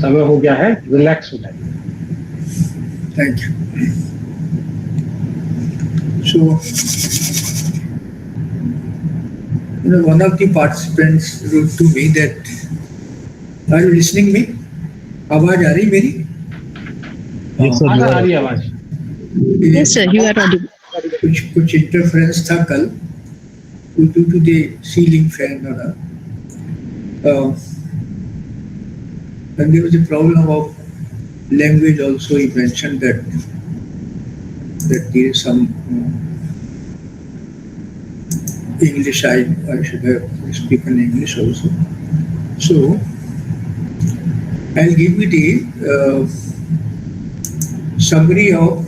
समय हो गया है, रिलैक्स हो जाइए। Thank you. So, one of the participants wrote to me that, are you listening me? आवाज आ रही मेरी? Yes, sir. आ रही है आवाज। Yes, sir, you are audible. कुछ इंटरफेरेंस था कल due to the ceiling fan and there was a problem of language also. He mentioned that there is some English. I should have spoken English also. So I'll give you the summary of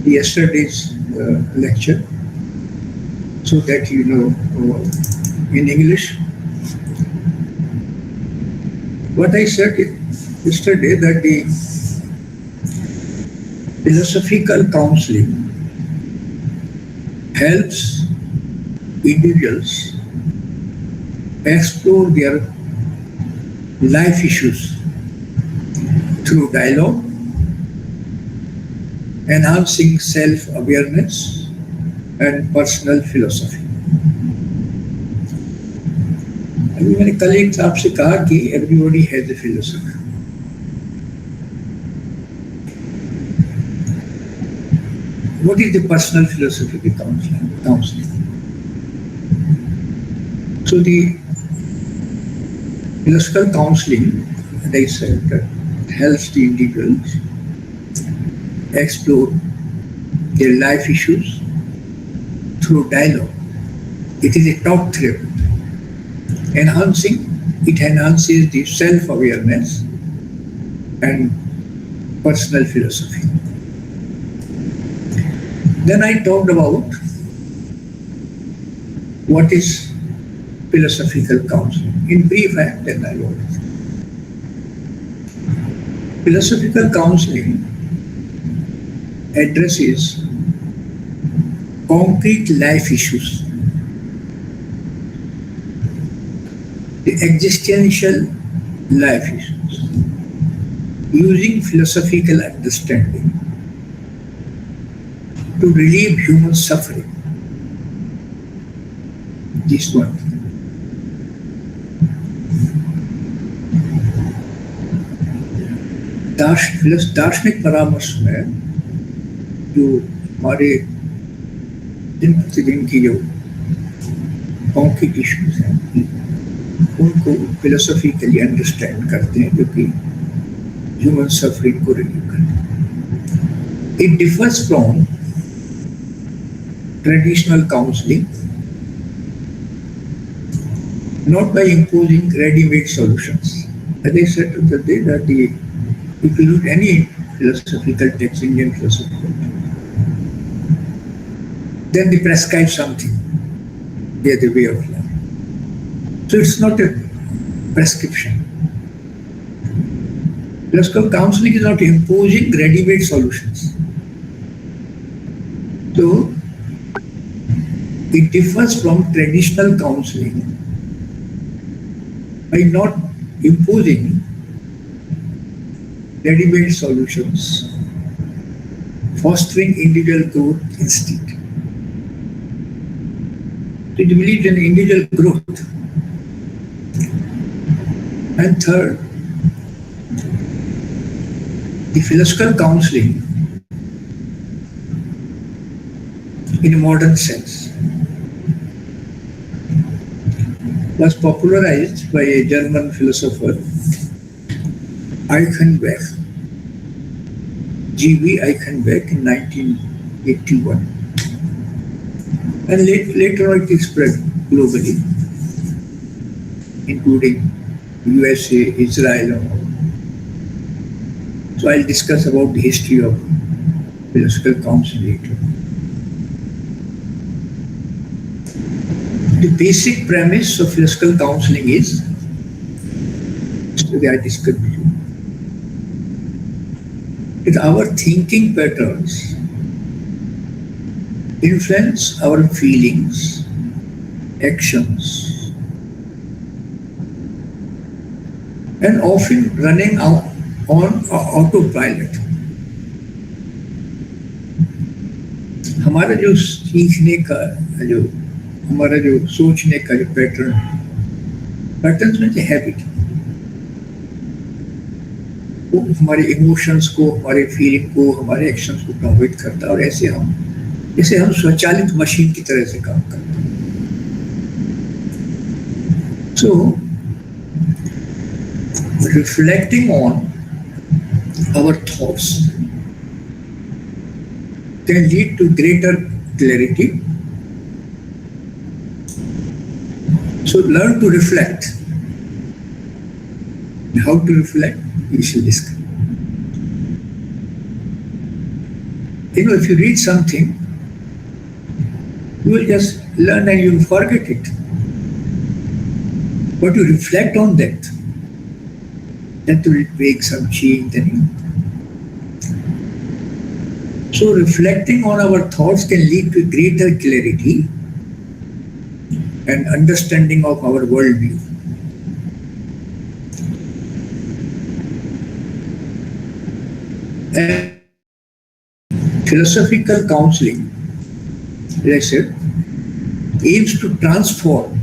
yesterday's lecture so that you know in English. What I said yesterday, that the philosophical counseling helps individuals explore their life issues through dialogue, enhancing self-awareness and personal philosophy. अभी मैंने कल एक आपसे कहा कि everybody has a philosophy. What is the personal philosophy of counseling? So the philosophical counseling, as I said, helps the individuals explore their life issues through dialogue. It is a talk therapy. It enhances the self-awareness and personal philosophy. Then I talked about what is philosophical counseling. In brief, I have 10 words. Philosophical counseling addresses concrete life issues, the existential life issues, using philosophical understanding to relieve human suffering. This one. दार्शनिक परामर्श में जो हमारे दिन प्रतिदिन की जो concrete issues हैं उनको फिलोसॉफिकली अंडरस्टैंड करते हैं, जो कि ह्यूमन सफरिंग को रिलीव करते हैं. It differs from traditional counselling not by imposing ready-made solutions. As I said the other day, that if you read any philosophical text, Indian philosophical text, then they prescribe something. They are the way of life. So it's not a prescription. Philosophical counseling is not imposing ready-made solutions. So it differs from traditional counseling by not imposing ready-made solutions, fostering individual growth instead. It believes in individual growth. And third, the philosophical counseling in a modern sense was popularized by a German philosopher, Eichenberg, G.V. Eichenberg, in 1981. And later on it spread globally, including USA, Israel. So I'll discuss about the history of philosophical counseling later. The basic premise of philosophical counseling is, yesterday I discussed with you, that our thinking patterns influence our feelings, actions, and often running on autopilot. हमारा जो सीखने का जो हमारा जो सोचने का जो पैटर्न में हैबिट, वो हमारे इमोशंस को, हमारे फीलिंग को, हमारे एक्शंस को प्रभावित करता है और ऐसे हम स्वचालित मशीन की तरह से काम करते हैं. So, reflecting on our thoughts can lead to greater clarity. So learn to reflect. And how to reflect, we shall discuss. You know, if you read something, you will just learn and you will forget it. But you reflect on that will make some change in you. So reflecting on our thoughts can lead to greater clarity and understanding of our worldview. And philosophical counseling, as I said, aims to transform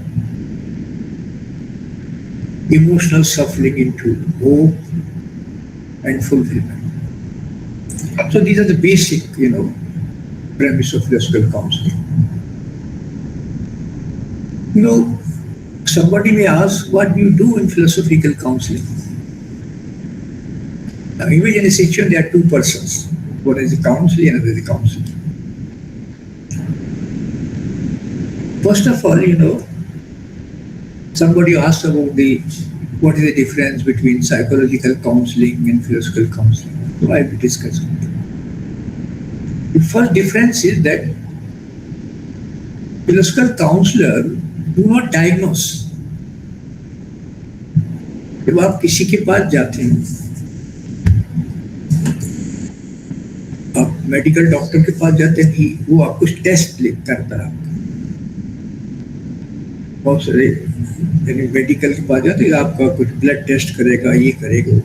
emotional suffering into hope and fulfillment. So these are the basic, premise of philosophical counseling. Somebody may ask, what do you do in philosophical counseling? Now, imagine a situation, there are two persons. One is the counselor, another is the counselor. First of all, somebody asked about what is the difference between psychological counseling and philosophical counseling. So I will discuss it. The first difference is that philosophical counselor do not diagnose. जब आप किसी के पास जाते हैं, आप medical doctor के पास जाते हैं, वो आपको टेस्ट करता है. बहुत सारे मेडिकल के पास जाते हैं, आपका कुछ ब्लड टेस्ट करेगा, ये करेगा,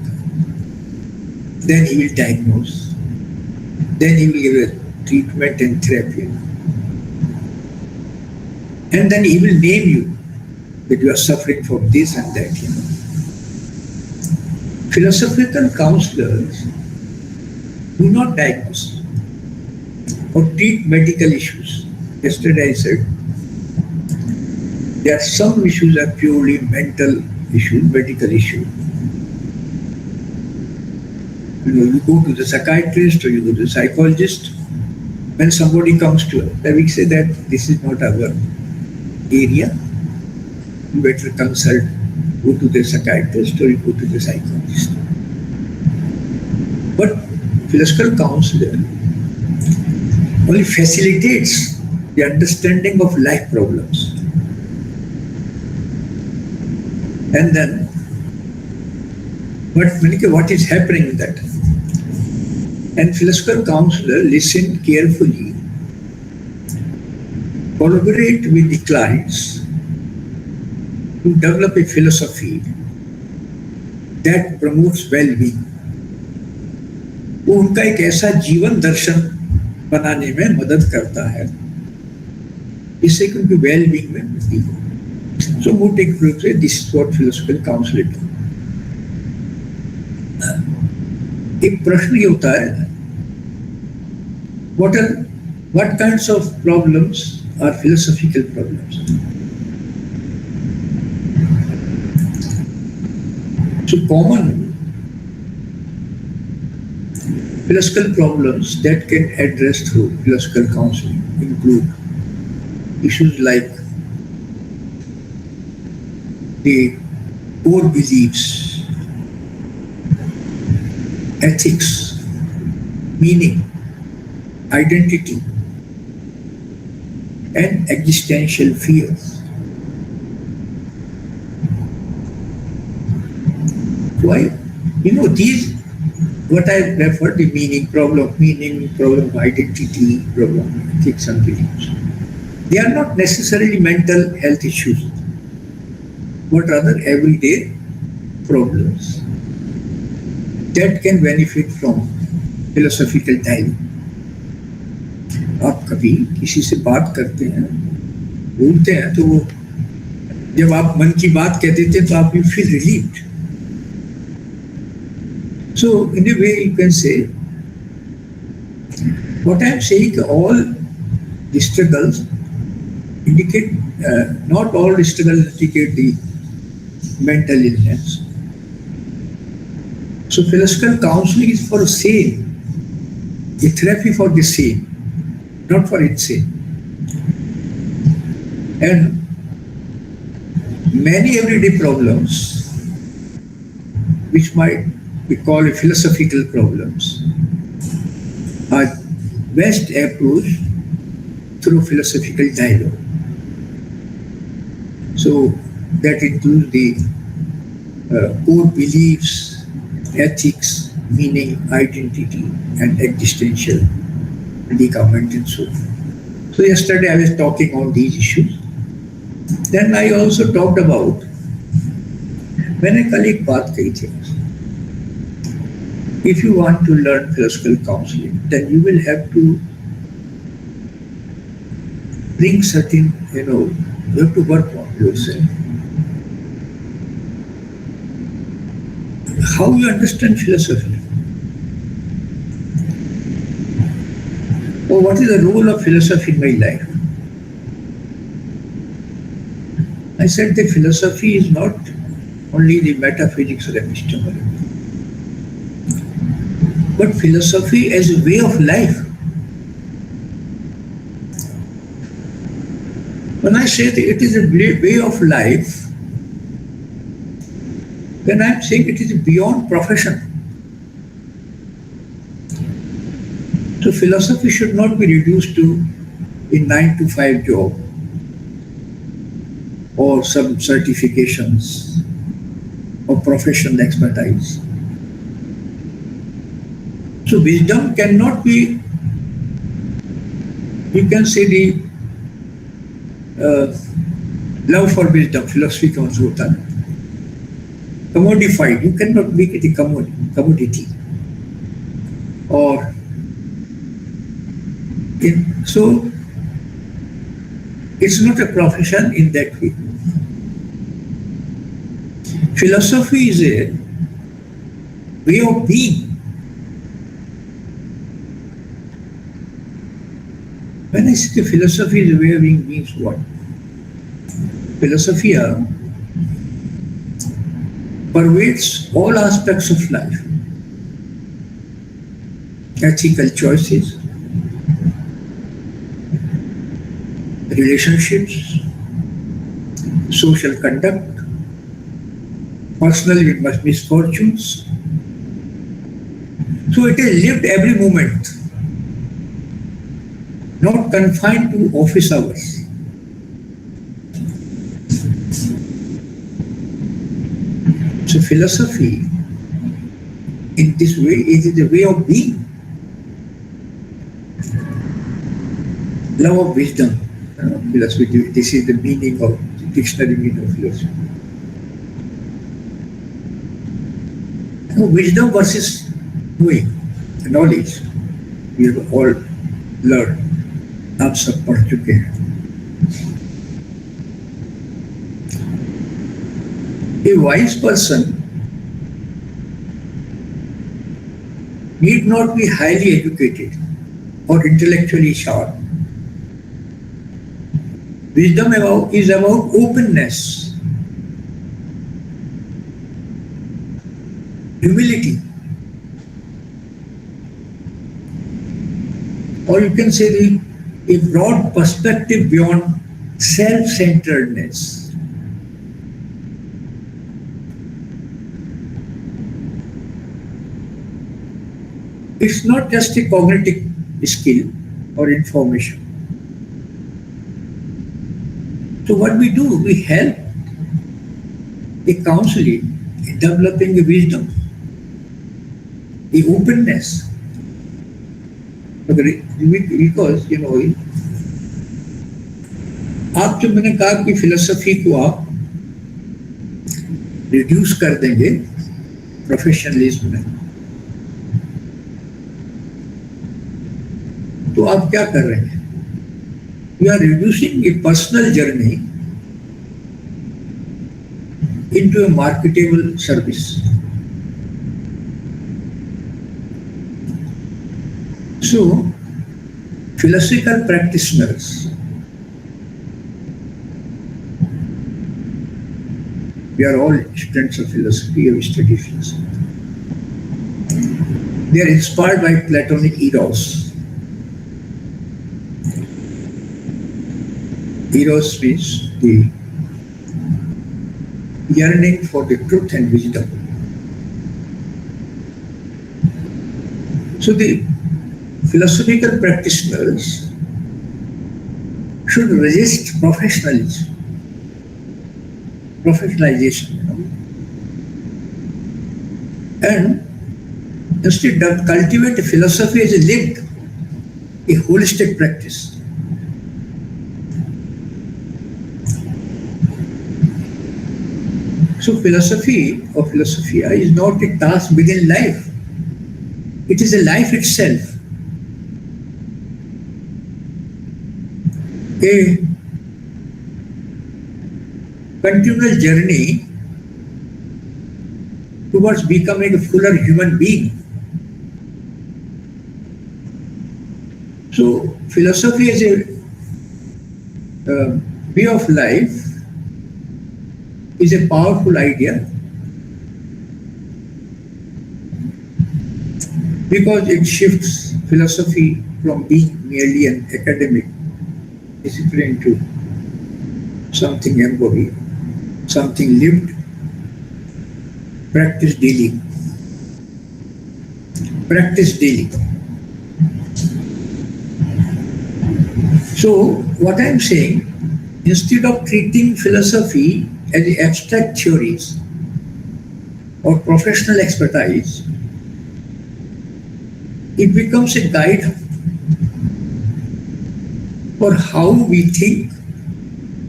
then he will diagnose, then he will give a treatment and therapy, and then he will name you that you are suffering from this and that. Philosophical counselors do not diagnose or treat medical issues. Yesterday I said there are some issues are purely mental issues, medical issues. You go to the psychiatrist or you go to the psychologist. When somebody comes to us, we say that this is not our area. You better consult, go to the psychiatrist or you go to the psychologist. But philosophical counselor only facilitates the understanding of life problems. And then, what is happening in that? And philosophical counselor listen carefully, collaborate with the clients to develop a philosophy that promotes well-being. वो उनका एक ऐसा जीवन दर्शन बनाने में मदद करता है जिससे कि उनकी वेल-बीइंग में वृद्धि हो. So मोटे रूप से this is what philosophical counseling do. एक प्रश्न ये होता है, what kinds of problems are philosophical problems? So common philosophical problems that can address through philosophical counseling include issues like the core beliefs, ethics, meaning, identity, and existential fears. Why? These, what I refer to problem of identity, problem of ethics and beliefs. They are not necessarily mental health issues, but rather everyday problems that can benefit from philosophical dialogue. आप कभी किसी से बात करते हैं, बोलते हैं, तो वो जब आप मन की बात कह देते हैं तो आप you feel relieved. So in a way you can say what I am saying, all the struggles indicate, not all the struggles indicate the mental illness. So philosophical counseling is for the same, a therapy for the same, not for its sake. And many everyday problems, which might be called philosophical problems, are best approached through philosophical dialogue. So that includes the core beliefs, ethics, meaning, identity, and existential predicament and so forth. So yesterday I was talking on these issues. Then I also talked about, मैंने कल एक बात कही थी, if you want to learn philosophical counseling, then you will have to bring certain, you have to work on yourself. How you understand philosophy? Or what is the role of philosophy in my life? I said that philosophy is not only the metaphysics or epistemology, but philosophy as a way of life. When I say that it is a way of life, then I am saying it is beyond profession. So philosophy should not be reduced to a 9-to-5 job or some certifications or professional expertise. So wisdom cannot be, you can say the love for wisdom, philosophy comes with that. Commodified, you cannot make it a commodity. Or so it's not a profession in that way. Philosophy is a way of being. When I say philosophy is a way of being, means what? Philosophy pervades all aspects of life. Ethical choices, relationships, social conduct, personal misfortunes. So it is lived every moment, not confined to office hours. So philosophy, in this way, is a way of being. Love of wisdom. Philosophy, this is the meaning of the dictionary meaning of philosophy. Wisdom versus knowing, knowledge. We have all learned. आप सब पढ़ चुके हैं. A wise person need not be highly educated or intellectually sharp. Wisdom is about openness, humility, or you can say a broad perspective beyond self-centeredness. It's not just a cognitive skill or information. So what we do, we help a counseling in developing a wisdom, a openness. Because, आप जो मैंने कहा कि philosophy को आप reduce कर देंगे professionalism में, तो आप क्या कर रहे हैं? You are reducing a personal journey into a marketable service. So, philosophical practitioners we are all students of philosophy, we study philosophy. They are inspired by Platonic eros. Eros means the yearning for the truth and wisdom. So the philosophical practitioners should resist professionalization, and instead cultivate philosophy as a lived, a holistic practice. So philosophy or philosophia is not a task within life. It is a life itself. A continual journey towards becoming a fuller human being. So philosophy as a way of life is a powerful idea, because it shifts philosophy from being merely an academic discipline to something embodied, something lived, practiced daily. Practice daily. So what I'm saying, instead of treating philosophy as abstract theories or professional expertise, it becomes a guide for how we think,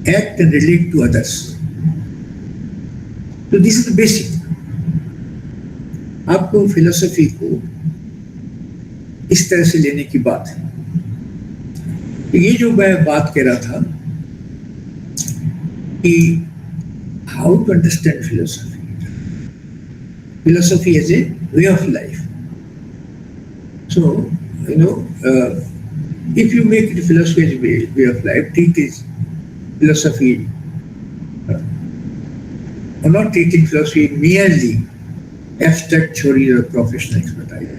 act and relate to others. So this is the basic. आपको philosophy को इस तरह से लेने की बात है। तो ये जो मैं बात कह रहा था कि how to understand philosophy as a way of life. So if you make it philosophy as a way of life, treat it philosophy or not treating philosophy merely abstract theory or professional expertise,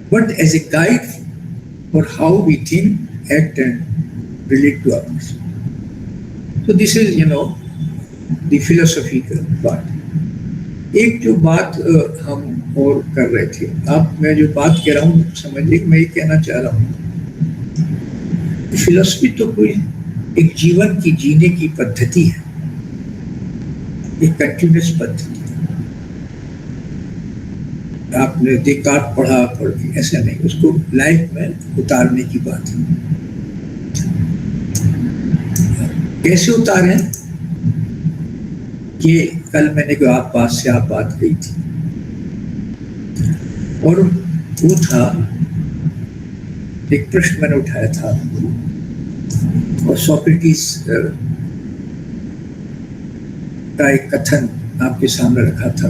but as a guide for how we think, act and relate to others. So this is the philosophical part. एक जो बात हम और कर रहे थे, मैं जो बात कह रहा हूँ समझिए, मैं ये कहना चाह रहा हूँ, फिलोसफी तो कोई एक जीवन की जीने की पद्धति है, एक कंटिन्यूस पद्धति। आपने देकार्त पढ़ा पढ़ के ऐसा नहीं, उसको लाइफ में उतारने की बात है। कैसे उतारें? कि कल मैंने को आप पास से आप बात कही थी, और वो था एक प्रश्न मैंने उठाया था और सोक्रेटिस का एक कथन आपके सामने रखा था।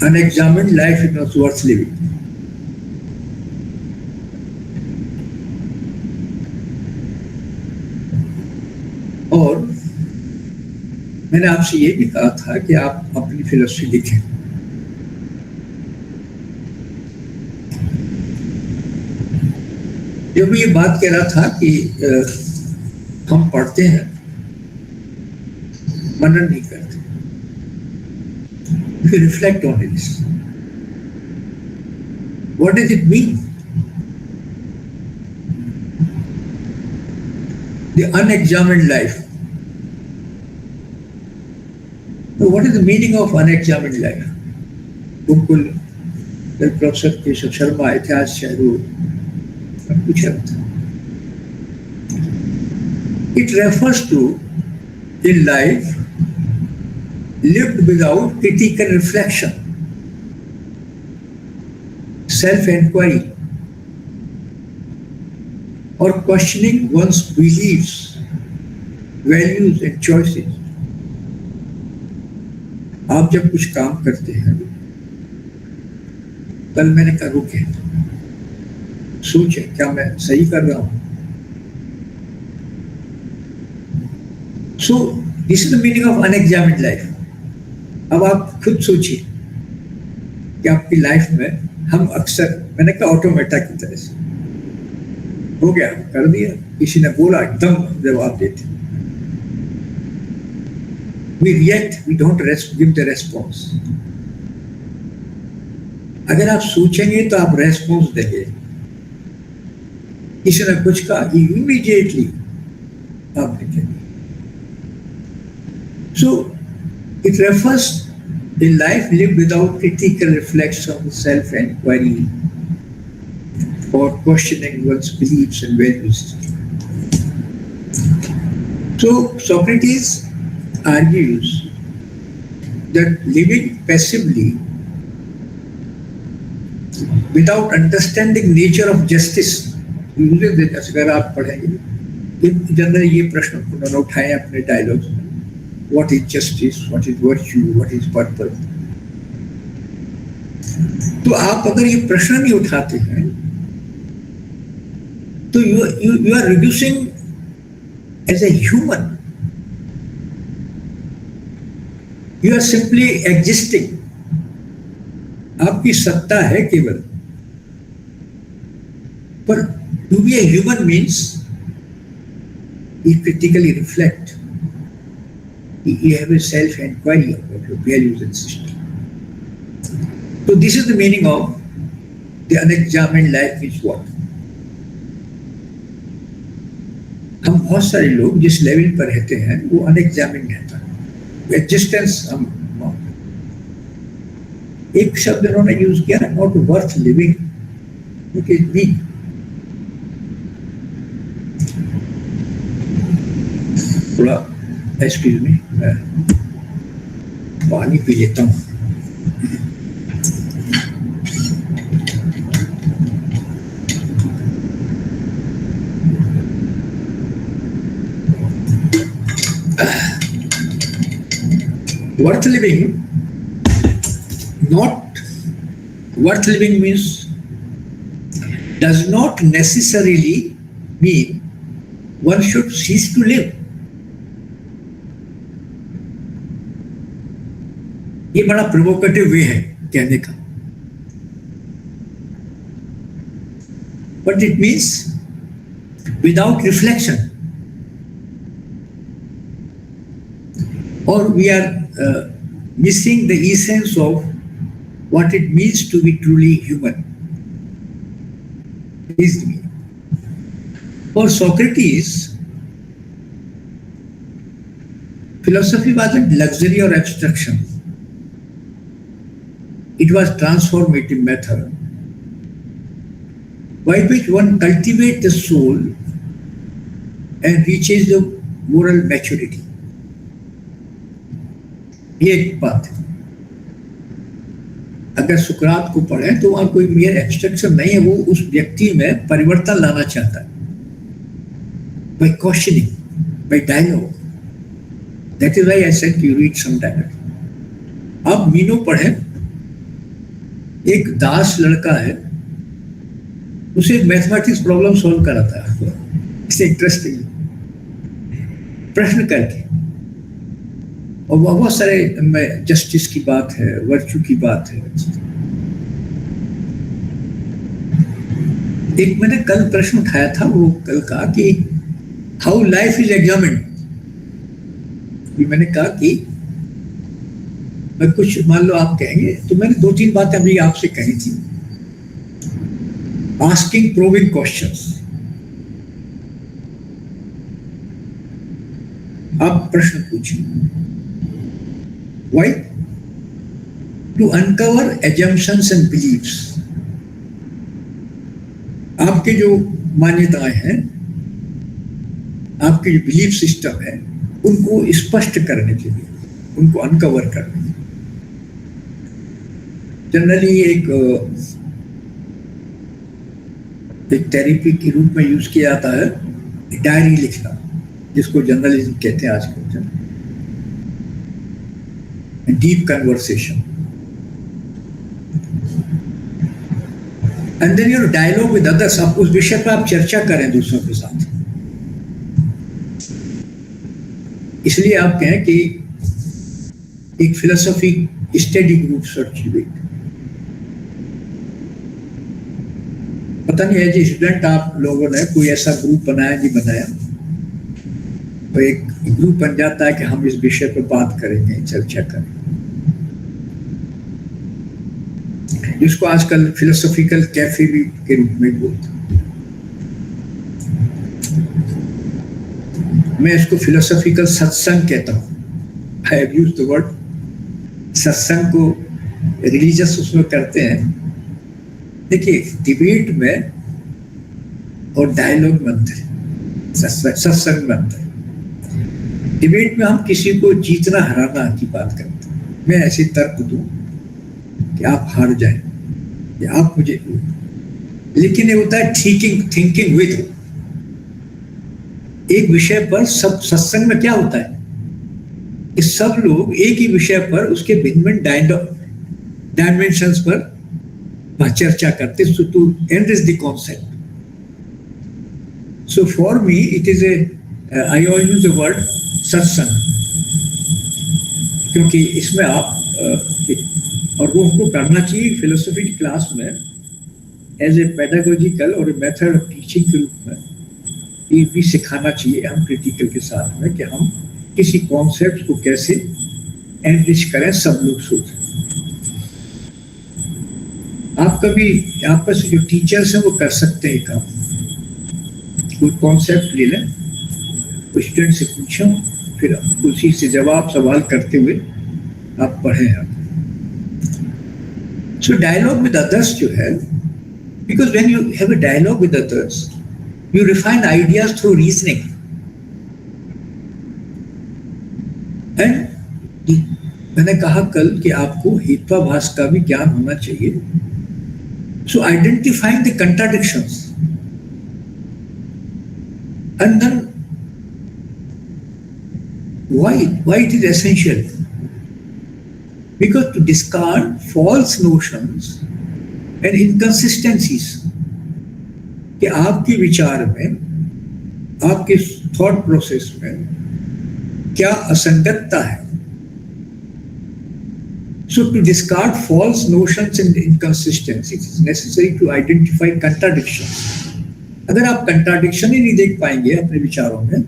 Unexamined life is not worth living. और मैंने आपसे ये भी कहा था कि आप अपनी फिलोसफी लिखें। जब भी ये बात कह रहा था कि हम पढ़ते हैं, मनन नहीं करते। If you reflect on this, what does it mean? The unexamined life. So what is the meaning of unexamined life? Gurukul professor Keshav Sharma आए थे आज, शायद वो पूछा था। It refers to a life lived without critical reflection, self-inquiry, or questioning one's beliefs, values and choices. आप जब कुछ काम करते हैं, कल मैंने कहा रुके, सोचे क्या मैं सही कर रहा हूं. So this is the meaning of unexamined life. अब आप खुद सोचिए कि आपकी लाइफ में हम अक्सर, मैंने कहा ऑटोमेटा की तरह से हो गया, कर दिया, किसी ने बोला एकदम जवाब देते. We react, we don't give the response. अगर आप सोचेंगे तो आप रेस्पॉन्स देंगे. किसी ने कुछ कहा, इमीडिएटली आप देखेंगे. So it refers to a life lived without critical reflection, self-inquiry, or questioning one's beliefs and values. So Socrates argues that living passively without understanding nature of justice, अगर आप पढ़ेंगे जनरल ये प्रश्न उन्होंने उठाए अपने डायलॉग्स में, what is justice, what is virtue, what is purpose. तो आप अगर ये प्रश्न नहीं उठाते हैं तो you are reducing as a human. You are simply existing. आपकी सत्ता है केवल. पर to be a human means you critically reflect. You have a self-inquiry about your values and system. So this is the meaning of the unexamined life is what? हम बहुत सारे लोग जिस लेवल पर रहते हैं वो अनएग्जामिन्ड रहता है. एग्जिस्टेंस हम, एक शब्द उन्होंने यूज किया, not worth living, it is being. थोड़ा एक्सक्यूज मी, मैं पानी पी लेता हूँ. Worth living, not worth living means does not necessarily mean one should cease to live. ये बड़ा प्रोवोकेटिव वे है कहने का. But it means without reflection, or we are missing the essence of what it means to be truly human. Is the meaning. For Socrates, philosophy wasn't luxury or abstraction. It was transformative method by which one cultivates the soul and reaches the moral maturity. ये एक बात है. अगर सुकरात को पढ़े तो वहां कोई मेयर एब्स्ट्रक्शन नहीं है, वो उस व्यक्ति में परिवर्तन लाना चाहता है by questioning, by dialogue. That is why I said you read some dialogue. अब मीनो पढ़े, एक दास लड़का है, उसे मैथमेटिक्स प्रॉब्लम सॉल्व कराता है. इसे इंटरेस्टिंग प्रश्न करके, और बहुत सारे जस्टिस की बात है, वर्च्यू की बात है. एक मैंने कल प्रश्न उठाया था, वो कल कहा कि हाउ लाइफ इज एग्जामिन्ड. मैंने कहा कि मैं कुछ मान लो आप कहेंगे, तो मैंने 2-3 बातें अभी आपसे कही थी. Asking probing questions. आप प्रश्न पूछिए. Why? To uncover assumptions and beliefs. आपके जो मान्यताएं हैं, आपके जो बिलीफ सिस्टम है उनको स्पष्ट करने के लिए, उनको अनकवर करने के लिए। जनरली एक थेरेपी के रूप में यूज किया जाता है डायरी लिखना, जिसको जर्नलिज्म कहते हैं आजकल, deep conversation. And then your dialogue with others, आप उस विषय पर आप चर्चा करें दूसरों के साथ। इसलिए आप कहें कि एक फिलोसॉफी स्टडी ग्रुप सर्टिफिकेट, पता नहीं एज ए स्टूडेंट आप लोगों ने कोई ऐसा ग्रुप बनाया नहीं बनाया, तो एक ग्रुप बन जाता है कि हम इस विषय पर बात करेंगे, चर्चा करेंगे, जिसको आजकल फिलोसॉफिकल कैफे भी के रूप में बोलते हैं। मैं इसको फिलोसॉफिकल सत्संग कहता हूँ। I have used the word सत्संग को रिलीजियस उसमें करते हैं। देखिए, डिबेट में और डायलॉग में अंतर है, सत्संग में अंतर है। डिबेट में हम किसी को जीतना हराना की बात करते हैं। मैं ऐसे तर्क दूं कि आप हार जाएं या आप मुझे, लेकिन ये होता है थिंकिंग विद। एक विषय पर सब सत्संग में क्या होता है कि सब लोग एक ही विषय पर उसके भिन्न डायमेंशंस पर चर्चा करते, so to enrich the concept. So for me it is I always use the word satsang, क्योंकि इसमें आप और वो हमको करना चाहिए फिलोसफी की क्लास में एज ए पेडागोजिकल और मेथड ऑफ टीचिंग के रूप में। ये भी सिखाना चाहिए हम क्रिटिकल के साथ में कि हम किसी कॉन्सेप्ट को कैसे एनरिच करें, सब लोग सोचें। आप कभी आपस जो टीचर्स हैं वो कर सकते हैं काम, कोई कॉन्सेप्ट ले लें, स्टूडेंट से पूछो, फिर उसी से जवाब सवाल करते हुए आप पढ़ें। सो डायलॉग विद अदर्स जो है, because when you have a dialogue with others you refine ideas through reasoning, and मैंने कहा कल कि आपको हेत्वाभास का भी ज्ञान होना चाहिए। So identifying the contradictions, and then why it is essential, because to discard false notions and inconsistencies कि आपके विचार में, आपके थॉट प्रोसेस में क्या असंगतता है। So to discard false notions and inconsistencies, it is necessary to identify contradictions. अगर आप contradiction ही नहीं देख पाएंगे अपने विचारों में,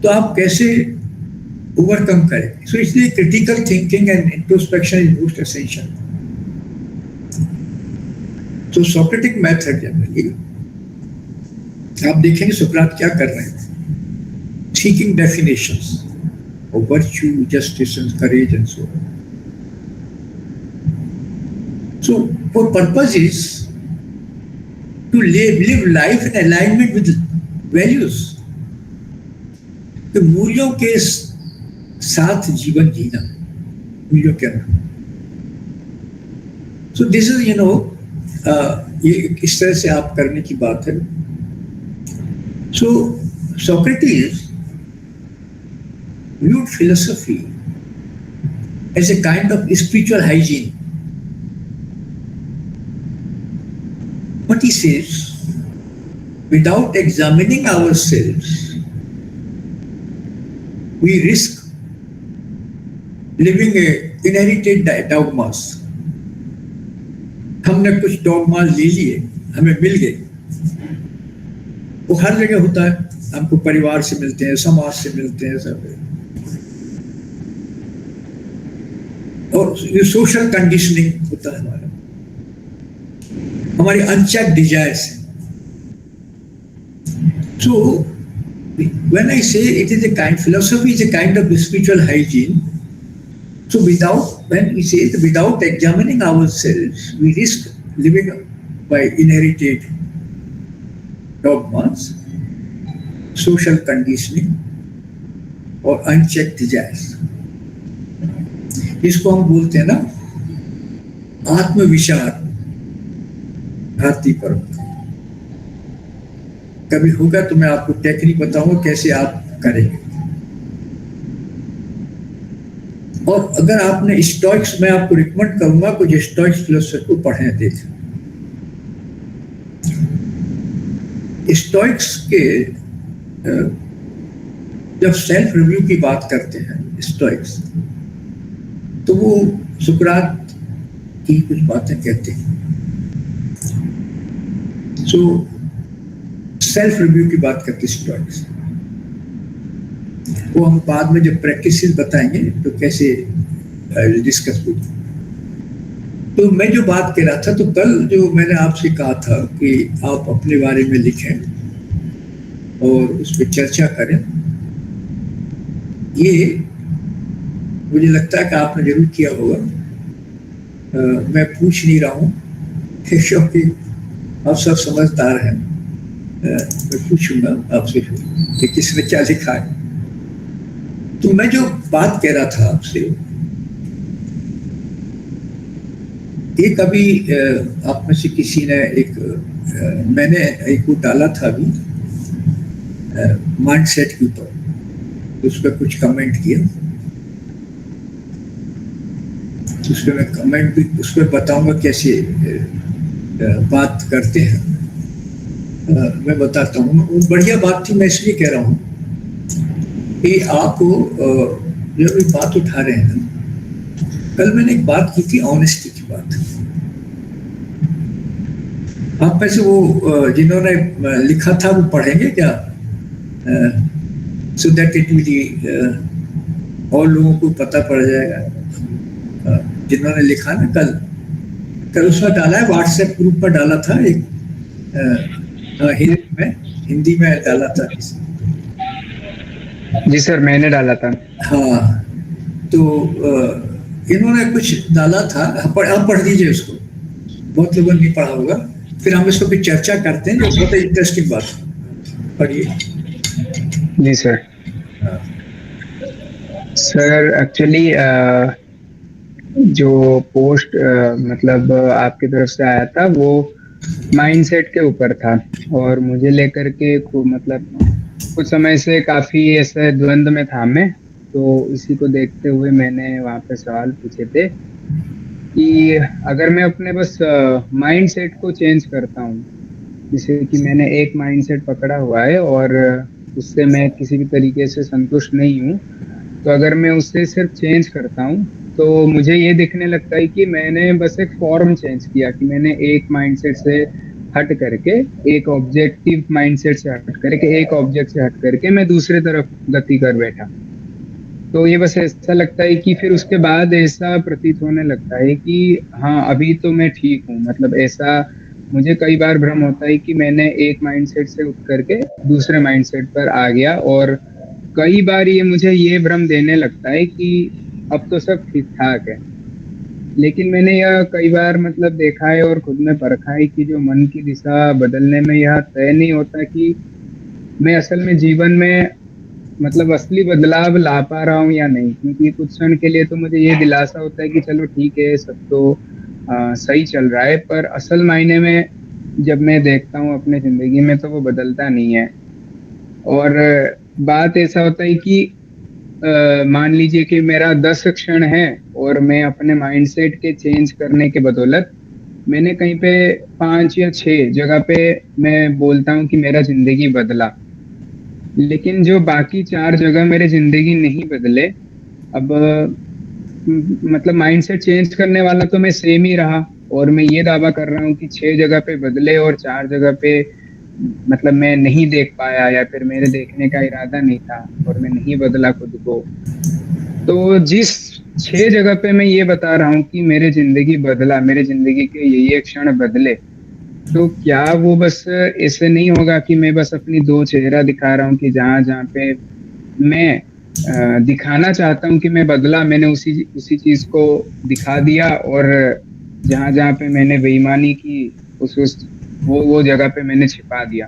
तो आप कैसे ओवरकम करेंगे? So इसलिए critical thinking and introspection is most essential. So Socratic method generally, आप देखेंगे सुकरात क्या कर रहे हैं, seeking definitions of virtue, justice and courage and so on. So, for purpose is to live life in alignment with values. तो मूल्यों के साथ जीवन जीना, मूल्यों के अंदर। So this is ये इस तरह से आप करने की बात है। So Socrates viewed philosophy as a kind of spiritual hygiene. But he says, without examining ourselves, we risk living a inherited dogmas. हमने कुछ डॉगमास ले लिए, हमें मिल गए, वो हर जगह होता है, हमको परिवार से मिलते हैं, समाज से मिलते हैं, सब। और ये सोशल कंडीशनिंग होता है हमारी unchecked desires. So when I say it is a kind, philosophy is a kind of spiritual hygiene. So when we say that without examining ourselves, we risk living by inherited dogmas. Social conditioning और uncheck desires. इसको हम बोलते हैं ना आत्मविचार भारतीय परंपरा। कभी होगा तो मैं आपको टेक्निक बताऊंगा कैसे आप करेंगे। और अगर आपने स्टोइक्स, मैं आपको रिकमेंड करूंगा कुछ स्टोइक्स फिलोसफी को पढ़ें देखें। स्टोइक्स के जब सेल्फ रिव्यू की बात करते हैं स्टोइक्स, तो वो सुकरात की कुछ बातें कहते हैं। सो सेल्फ रिव्यू की बात करते स्टोइक्स, वो हम बाद में जब प्रैक्टिसेस बताएंगे तो कैसे डिस्कस होगी। तो मैं जो बात कह रहा था, तो कल जो मैंने आपसे कहा था कि आप अपने बारे में लिखें और उस पर चर्चा करें, ये मुझे लगता है कि आपने जरूर किया होगा। मैं पूछ नहीं रहा हूँ क्योंकि आप सब समझदार हैं। मैं पूछूंगा आपसे कि किसने क्या लिखा है। तो मैं जो बात कह रहा था आपसे, एक अभी आप में से किसी ने मैंने एक वो डाला था अभी माइंडसेट के ऊपर, उस पर कुछ कमेंट किया। उस पर मैं कमेंट भी उस पर बताऊंगा कैसे बात करते हैं। मैं बताता हूँ। बढ़िया बात थी, मैं इसलिए कह रहा हूँ कि आप जो भी बात उठा रहे हैं, कल मैंने एक बात की थी ऑनेस्टी की बात। आप में से वो जिन्होंने लिखा था वो पढ़ेंगे क्या? सो दैट इट विल और लोगों को पता पड़ जाएगा। जिन्होंने लिखा ना कल उसमें डाला है, व्हाट्सएप ग्रुप पर डाला था एक, हिंदी में डाला था। जी सर, मैंने डाला था। हाँ, तो इन्होंने कुछ डाला था। आप पढ़ दीजिए उसको, बहुत लोगों ने नहीं पढ़ा होगा। फिर हम इसको भी चर्चा करते हैं, जो बहुत इंटरेस्टिंग बात। पढ़िए। जी सर। सर एक्चुअली जो पोस्ट मतलब आपकी तरफ से आया था वो माइंडसेट के ऊपर था, और मुझे लेकर के मतलब कुछ समय से काफी ऐसे द्वंद में था मैं। तो इसी को देखते हुए मैंने वहाँ पे सवाल पूछे थे कि अगर मैं अपने बस माइंडसेट को चेंज करता हूँ, जैसे कि मैंने एक माइंडसेट पकड़ा हुआ है और उससे मैं किसी भी तरीके से संतुष्ट नहीं हूँ, तो अगर मैं उससे सिर्फ चेंज करता हूँ तो मुझे ये दिखने लगता है कि मैंने बस एक फॉर्म चेंज किया, कि मैंने एक माइंडसेट से हट करके, एक ऑब्जेक्टिव माइंडसेट से हट करके, एक ऑब्जेक्ट से हट करके मैं दूसरे तरफ गति कर बैठा। तो ये बस ऐसा लगता है कि फिर उसके बाद ऐसा प्रतीत होने लगता है कि हाँ अभी तो मैं ठीक हूँ। मतलब ऐसा मुझे कई बार भ्रम होता है कि मैंने एक माइंडसेट से उठ करके दूसरे माइंडसेट पर आ गया, और कई बार ये मुझे ये भ्रम देने लगता है कि अब तो सब ठीक ठाक है। लेकिन मैंने यह कई बार मतलब देखा है और खुद में परखा है कि जो मन की दिशा बदलने में यह तय नहीं होता कि मैं असल में जीवन में मतलब असली बदलाव ला पा रहा हूँ या नहीं। क्योंकि कुछ क्षण के लिए तो मुझे ये दिलासा होता है कि चलो ठीक है, सब तो सही चल रहा है, पर असल मायने में जब मैं देखता हूँ अपने जिंदगी में तो वो बदलता नहीं है। और बात ऐसा होता है कि मान लीजिए कि मेरा 10 क्षण है और मैं अपने माइंडसेट के चेंज करने के बदौलत मैंने कहीं पे 5 या 6 जगह पे मैं बोलता हूँ कि मेरा जिंदगी बदला, लेकिन जो बाकी 4 जगह मेरे जिंदगी नहीं बदले। अब मतलब माइंडसेट चेंज करने वाला तो मैं सेम ही रहा, और मैं ये दावा कर रहा हूँ कि 6 जगह पे बदले और 4 जगह पे मतलब मैं नहीं देख पाया, या फिर मेरे देखने का इरादा नहीं था और मैं नहीं बदला खुद को। तो जिस 6 जगह पे मैं ये बता रहा हूँ कि मेरे जिंदगी बदला, मेरे जिंदगी के ये क्षण बदले, तो क्या वो बस ऐसे नहीं होगा कि मैं बस अपनी 2 चेहरा दिखा रहा हूँ कि जहाँ जहाँ पे मैं दिखाना चाहता हूँ कि मैं बदला, मैंने उसी चीज को दिखा दिया, और जहाँ जहाँ पे मैंने बेईमानी की उस वो जगह पे मैंने छिपा दिया।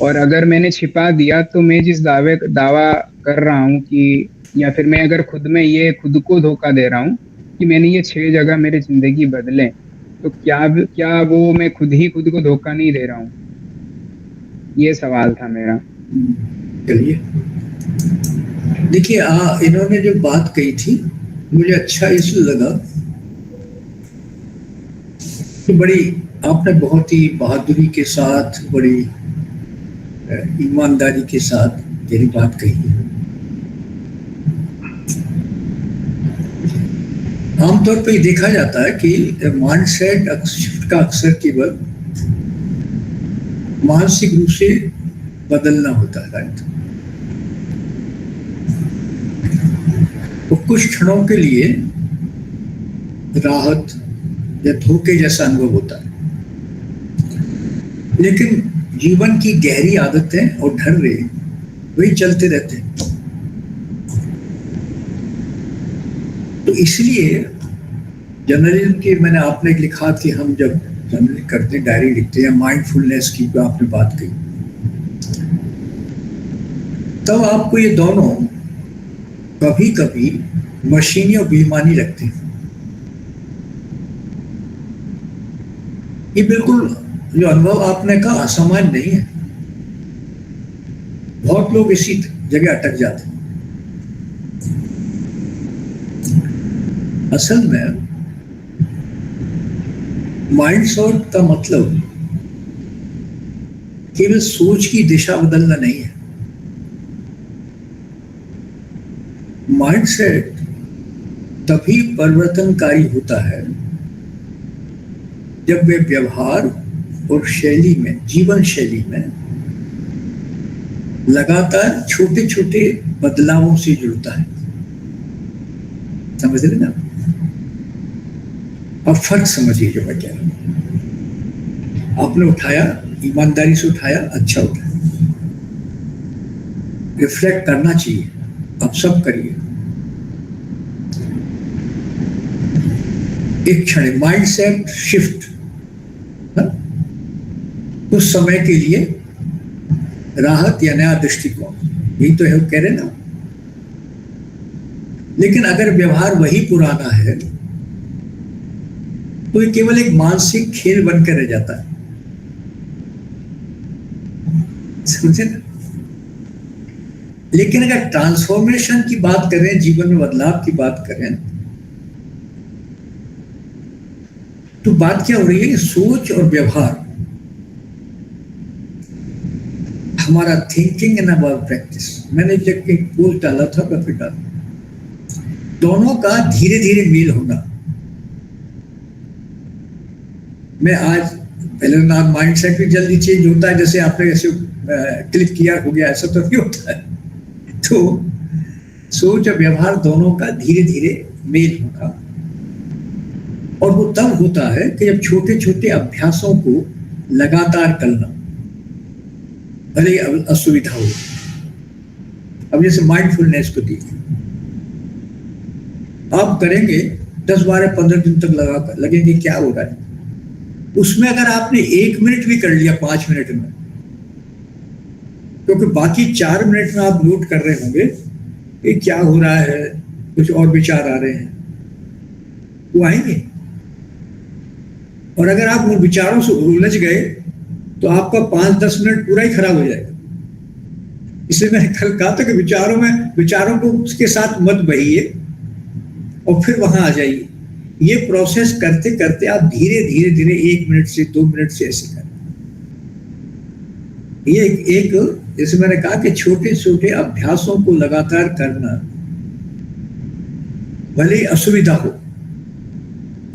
और अगर मैंने छिपा दिया तो मैं जिस दावा कर रहा हूँ कि, या फिर मैं अगर खुद में ये खुद को धोखा दे रहा हूँ कि मैंने ये 6 जगह मेरी जिंदगी बदले, तो क्या वो मैं खुद ही खुद को धोखा नहीं दे रहा हूँ? ये सवाल था मेरा। चलिए, देखिए इन्होंने जो बात कही थी मुझे अच्छा इसलिए लगा कि बड़ी आपने बहुत ही बहादुरी के साथ, बड़ी ईमानदारी के साथ मेरी बात कही है। आमतौर पर देखा जाता है कि माइंडसेट शिफ्ट का अक्सर केवल मानसिक रूप से बदलना होता है, राइट? तो कुछ क्षणों के लिए राहत या धोखे जैसा अनुभव होता है, लेकिन जीवन की गहरी आदतें और ढर्रे वही चलते रहते हैं। तो इसलिए जर्नलिज्म के मैंने आपने लिखा कि हम जब जर्नलिज्म करते, डायरी लिखते हैं, माइंडफुलनेस की जो आपने बात कही, तब आपको ये दोनों कभी कभी मशीनी और बेईमानी लगते हैं। ये बिल्कुल जो अनुभव आपने कहा असामान्य नहीं है, बहुत लोग इसी जगह अटक जाते हैं। असल में माइंडसेट का मतलब केवल सोच की दिशा बदलना नहीं है। माइंडसेट तभी परिवर्तनकारी होता है जब वे व्यवहार और शैली में, जीवन शैली में लगातार छोटे छोटे बदलावों से जुड़ता है। समझ रहे ना? अब फर्क समझिए जो मैं कह रहा हूं। आपने उठाया, ईमानदारी से उठाया, अच्छा उठाया, रिफ्लेक्ट करना चाहिए, अब सब करिए। एक क्षण माइंडसेट शिफ्ट, कुछ समय के लिए राहत या नया दृष्टिकोण, यही तो है कह रहे ना। लेकिन अगर व्यवहार वही पुराना है तो ये केवल एक मानसिक खेल बनकर रह जाता है। समझे ना? लेकिन अगर ट्रांसफॉर्मेशन की बात करें, जीवन में बदलाव की बात करें, तो बात क्या हो रही है? सोच और व्यवहार, हमारा थिंकिंग एंड अबाउट प्रैक्टिस, मैंने जब एक पोस्ट डाला था पत्रिका, दोनों का धीरे धीरे मेल होना। मैं आज पहले ना माइंडसेट भी जल्दी चेंज होता है, जैसे आपने ऐसे क्लिक किया हो गया, ऐसा तो नहीं होता है। तो सोच और व्यवहार दोनों का धीरे धीरे मेल होना, और वो तब होता है कि जब छोटे छोटे अभ्यासों को लगातार करना, भले असुविधा हो। अब जैसे माइंडफुलनेस को देखिए, आप करेंगे 10, 12, 15 दिन तक लगेंगे क्या हो रहा है। उसमें अगर आपने 1 मिनट भी कर लिया 5 मिनट में, क्योंकि बाकी 4 मिनट में आप नोट कर रहे होंगे कि क्या हो रहा है, कुछ और विचार आ रहे हैं, वो आएंगे। और अगर आप उन विचारों से उलझ गए तो आपका 5-10 मिनट पूरा ही खराब हो जाएगा। इसलिए मैंने कल कहा था कि विचारों को उसके साथ मत बहिए और फिर वहां आ जाइए। ये प्रोसेस करते करते आप धीरे धीरे धीरे 1 मिनट से 2 मिनट से ऐसे करें। ये एक जैसे मैंने कहा कि छोटे छोटे अभ्यासों को लगातार करना, भले असुविधा हो,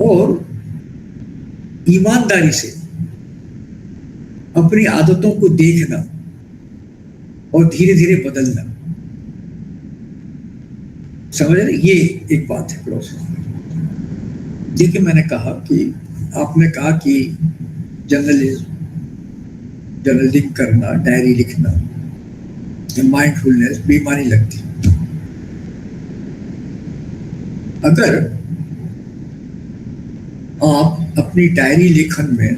और ईमानदारी से अपनी आदतों को देखना और धीरे धीरे बदलना। समझ रहे? ये एक बात है प्रोसेस। देखिए, मैंने कहा कि आपने कहा कि जर्नलिंग करना, डायरी लिखना, माइंडफुलनेस बेईमानी लगती। अगर आप अपनी डायरी लेखन में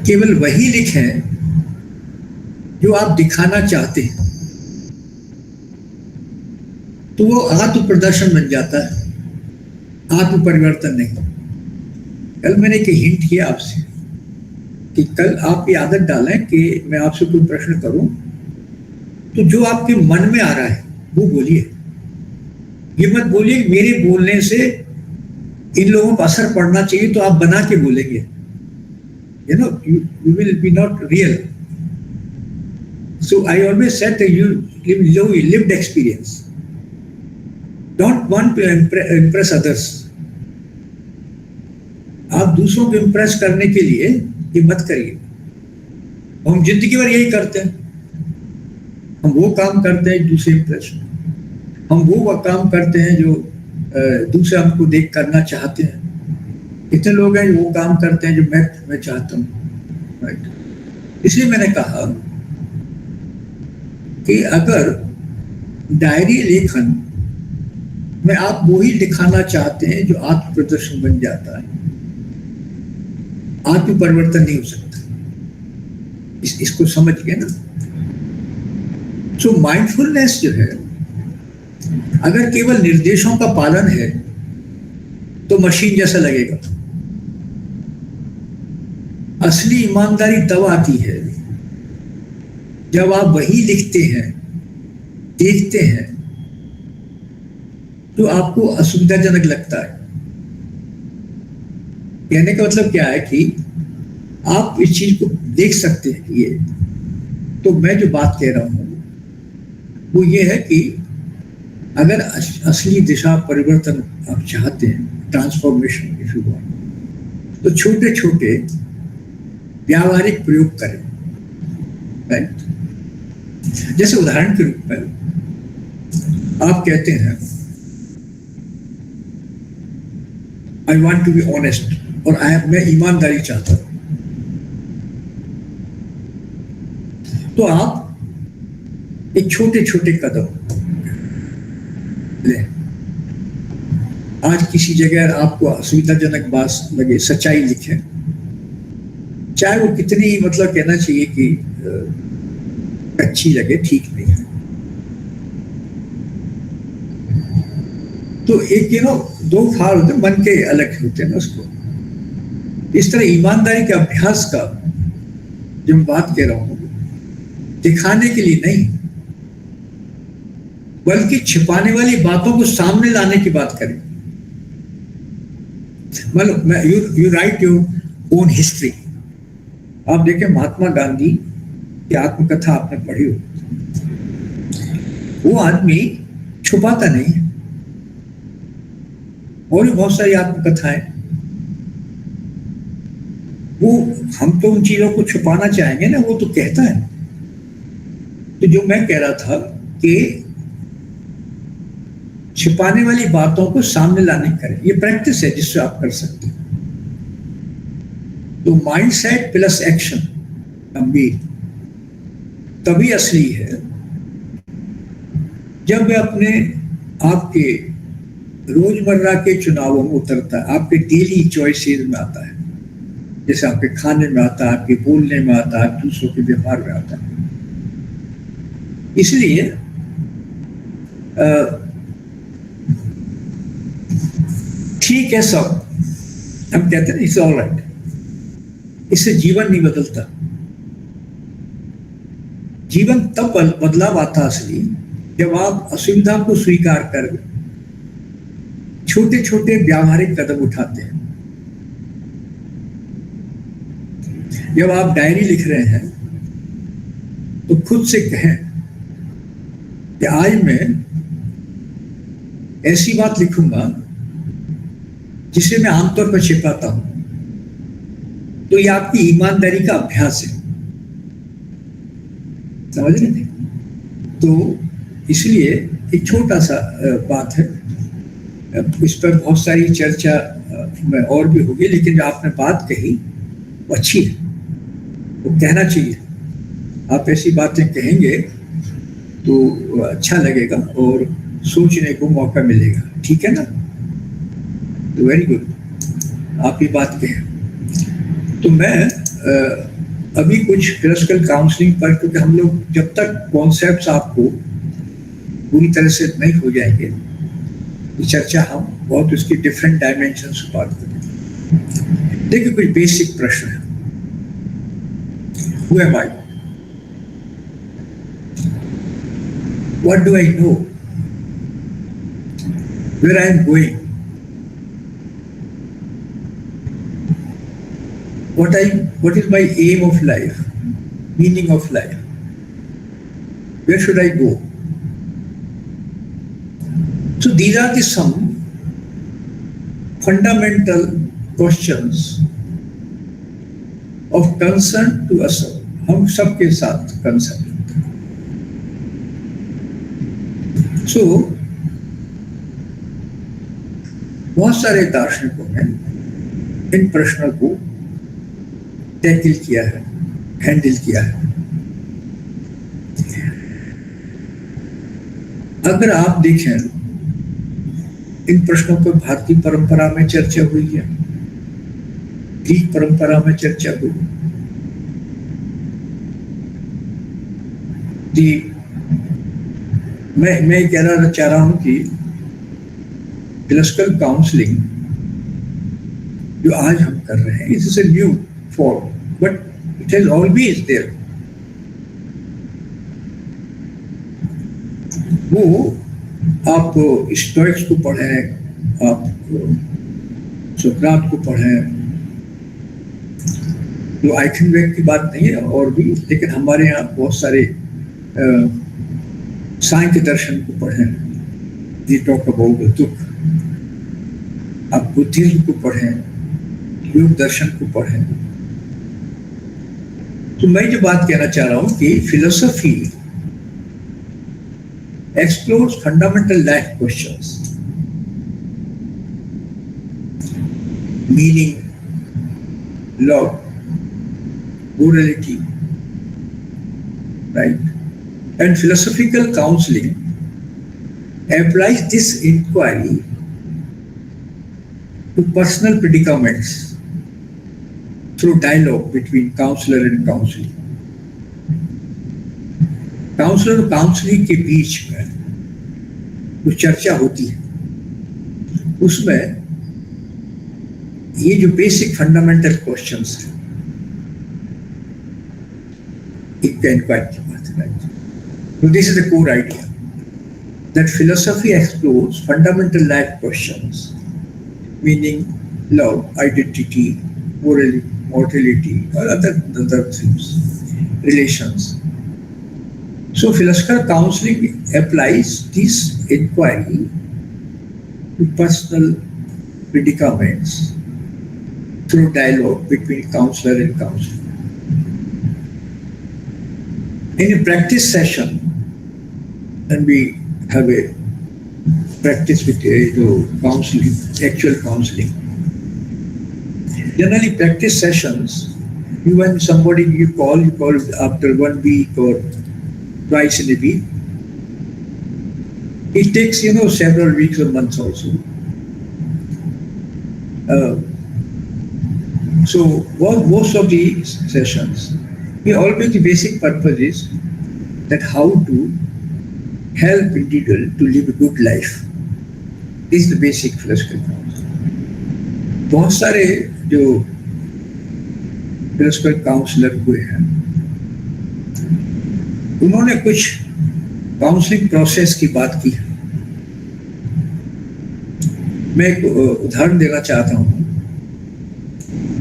केवल वही लिखें जो आप दिखाना चाहते हैं तो वो आत्म प्रदर्शन बन जाता है, आत्म परिवर्तन नहीं। कल मैंने एक हिंट किया आपसे कि कल आप ये आदत डालें कि मैं आपसे कोई प्रश्न करूं तो जो आपके मन में आ रहा है वो बोलिए। ये मत बोलिए मेरे बोलने से इन लोगों पर असर पड़ना चाहिए तो आप बना के बोलेंगे। You will be not real. So I always said that you live lived experience. Don't want to impress others. आप दूसरों को इम्प्रेस करने के लिए ये मत करिए। हम जिंदगी भर यही करते हैं, हम वो काम करते हैं दूसरे इम्प्रेस, हम वो काम करते हैं जो दूसरे हमको देख करना चाहते हैं। कितने लोग हैं वो काम करते हैं जो मैं चाहता हूँ, राइट। इसलिए मैंने कहा कि अगर डायरी लेखन में आप वो ही दिखाना चाहते हैं जो आत्म प्रदर्शन बन जाता है, आत्म परिवर्तन नहीं हो सकता। इसको समझ गए ना। सो माइंडफुलनेस जो है अगर केवल निर्देशों का पालन है तो मशीन जैसा लगेगा। असली ईमानदारी तब आती है जब आप वही लिखते हैं, देखते हैं जो आपको असुविधाजनक लगता है। कहने का मतलब क्या है कि आप इस चीज को देख सकते हैं। ये तो मैं जो बात कह रहा हूं वो ये है कि अगर असली दिशा परिवर्तन आप चाहते हैं, ट्रांसफॉर्मेशन इफ यू वांट, तो छोटे छोटे व्यावहारिक प्रयोग करें, राइट। जैसे उदाहरण के रूप में आप कहते हैं I want to be honest, और मैं ईमानदारी चाहता हूं, तो आप एक छोटे छोटे कदम लें। आज किसी जगह आपको असुविधाजनक बात लगे, सच्चाई लिखें, चाहे वो कितनी ही मतलब कहना चाहिए कि अच्छी लगे, ठीक नहीं है। तो एक दो फार होते हैं, मन के अलग होते हैं ना उसको। इस तरह ईमानदारी के अभ्यास का जो मैं बात कह रहा हूं, दिखाने के लिए नहीं बल्कि छिपाने वाली बातों को सामने लाने की बात करें। मतलब you right your own history. आप देखें महात्मा गांधी की आत्मकथा आपने पढ़ी हो, वो आदमी छुपाता नहीं है। और भी बहुत सारी आत्मकथाएं, वो हम तो उन चीजों को छुपाना चाहेंगे ना, वो तो कहता है। तो जो मैं कह रहा था कि छिपाने वाली बातों को सामने लाने करें, ये प्रैक्टिस है जिससे आप कर सकते हैं। तो माइंडसेट प्लस एक्शन गंभीर तभी असली है जब वह अपने आपके रोजमर्रा के चुनावों में उतरता है, आपके डेली चॉइसेस में आता है। जैसे आपके खाने में आता है, आपके बोलने में आता है, दूसरों के व्यवहार में आता है। इसलिए ठीक है सब, हम कहते हैं इट्स ऑल राइट, इससे जीवन नहीं बदलता। जीवन तब बदलाव आता असली जब आप असुविधा को स्वीकार कर छोटे छोटे व्यावहारिक कदम उठाते हैं। जब आप डायरी लिख रहे हैं तो खुद से कहें कि आज मैं ऐसी बात लिखूंगा जिसे मैं आमतौर पर छिपाता हूं। तो ये आपकी ईमानदारी का अभ्यास है, समझ रहे थे? तो इसलिए एक छोटा सा बात है, इस पर बहुत सारी चर्चा में और भी होगी, लेकिन जो आपने बात कही वो अच्छी है, वो कहना चाहिए। आप ऐसी बातें कहेंगे तो अच्छा लगेगा और सोचने को मौका मिलेगा, ठीक है ना? तो वेरी गुड, आप ये बात कहें। तो मैं अभी कुछ फिलोसफिकल काउंसलिंग पर, क्योंकि हम लोग जब तक कॉन्सेप्ट्स आपको पूरी तरह से नहीं हो जाएंगे, ये चर्चा हम बहुत उसकी डिफरेंट डायमेंशन से बात करेंगे। देखिए कुछ बेसिक प्रश्न है। Who am I? What do I know? Where I am going? What is my aim of life? Meaning of life? Where should I go? So these are the some fundamental questions of concern to us all. हम सबके साथ concern. So बहुत सारे दार्शनिकों ने इन प्रश्नों को tackle किया है, हैंडल किया है। अगर आप देखें इन प्रश्नों पर भारतीय परंपरा में चर्चा हुई है, ग्रीक परंपरा में चर्चा हुई, जी मैं कहना चाह रहा हूं कि फिलोसफिकल काउंसलिंग जो आज हम कर रहे हैं, it is a new form, but it has always there. वो आप स्टोइक्स को पढ़ें, आप सोक्रात को पढ़ें, जो आइकनवेक की बात नहीं है और भी, लेकिन हमारे यहाँ बहुत सारे सांख्य दर्शन को पढ़ें, दी टॉक अबाउट दुख, आप बुद्धिज्म को पढ़ें, योग दर्शन को पढ़ें। तो मैं जो बात कहना चाह रहा हूं कि philosophy explores fundamental life questions, meaning, love, morality, right? And philosophical counseling applies this inquiry to personal predicaments through dialogue between counselor and counselee. Counsellor और काउंसलिंग के बीच में जो चर्चा होती है, उसमें ये जो बेसिक फंडामेंटल क्वेश्चंस हैं, इनका इंक्वायरी की बात है। So this is the core idea that philosophy explores fundamental life questions, meaning love, identity, morality, or other things, relations. So philosophical counseling applies this inquiry to personal predicaments through dialogue between counselor and counselor. In a practice session, and we have a practice with counseling, actual counseling. Generally, practice sessions, when somebody you call after 1 week or twice in a week. It takes, several weeks or months also. So most of these sessions, always the basic purpose is that how to help individual to live a good life. This is the basic philosophical counseling. बहुत सारे जो philosophical counselor हुए हैं, उन्होंने कुछ counselling process की बात की। मैं एक उदाहरण देना चाहता हूँ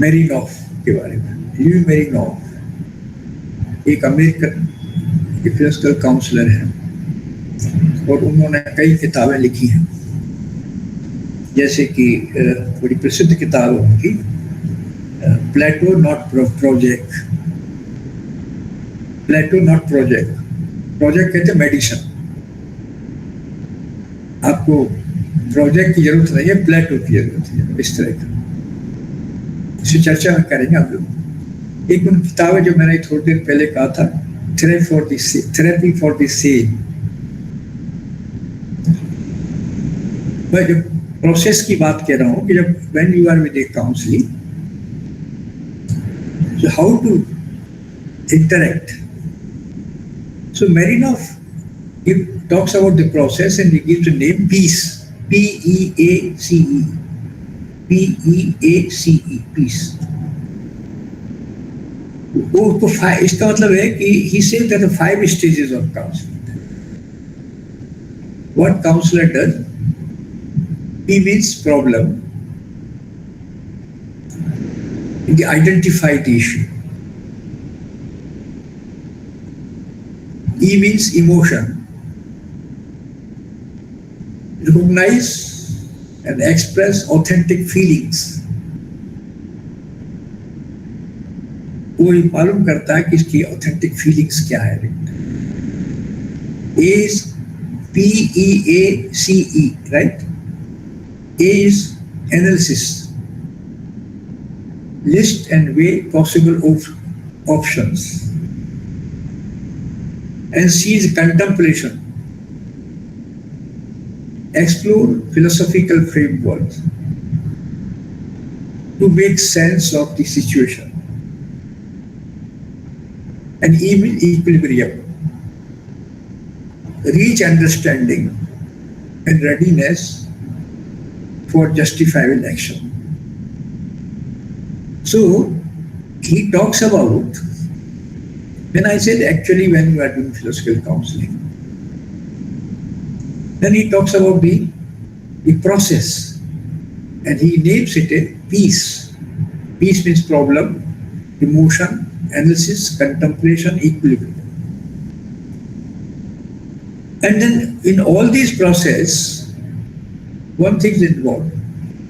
मेरिनॉफ के बारे में। ल्यूई मेरिनॉफ एक अमेरिकन फिलोसफिकल काउंसलर हैं और उन्होंने कई किताबें लिखी हैं, जैसे कि बड़ी प्रसिद्ध किताब उनकी Plato not project. Plato not project, project कहते हैं मेडिसिन। आपको प्रोजेक्ट की जरूरत नहीं है, प्लेटो की जरूरत है, इस तरह का। इसी चर्चा में करेंगे हम लोग। एक उन किताबें जो मैंने थोड़ी देर पहले कहा था, थेरेपी फॉर द सेन। मैं जब प्रोसेस की बात कह रहा हूँ कि जब when you are with a counselling, so how to interact. So Marinoff, he talks about the process and he gives the name PEACE, P-E-A-C-E, P-E-A-C-E, PEACE. इसका मतलब है कि he says that the 5 stages of counseling. What counselor does? P means problem. He identifies the issue. E means emotion. Recognize and express authentic feelings. वो मालूम करता है कि इसकी ऑथेंटिक फीलिंग्स क्या है. A is P-E-A-C-E, right? A is analysis. List and weigh possible options. And C is contemplation. Explore philosophical frameworks to make sense of the situation. And E means equilibrium. Reach understanding and readiness for justifiable action. So he talks about, when I said actually when you are doing philosophical counseling, then he talks about the process and he names it a PEACE. PEACE means problem, emotion, analysis, contemplation, equilibrium. And then in all these process, one thing is involved,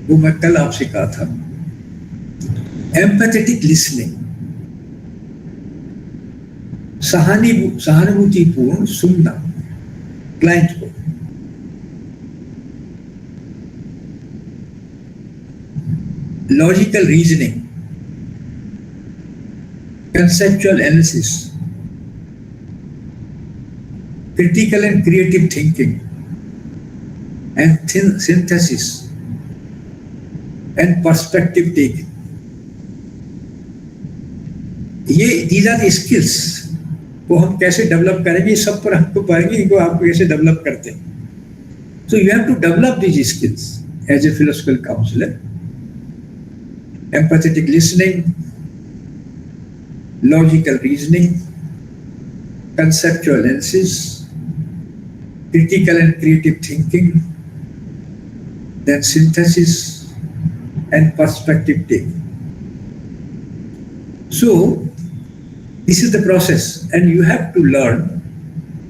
वो मैं कल आपसे कहा था, empathetic listening, सहानुभूतिपूर्ण सुनना client को, logical reasoning, conceptual analysis, critical and creative thinking, and synthesis, and perspective taking. These are the skills को हम कैसे डेवलप करेंगे, सब पर हमको पाएंगे इनको आप कैसे डेवलप करते हैं. So you have to develop these skills as a philosophical counselor. Empathetic listening, logical reasoning, conceptual analysis, critical and creative thinking, then synthesis and perspective taking. So this is the process and you have to learn.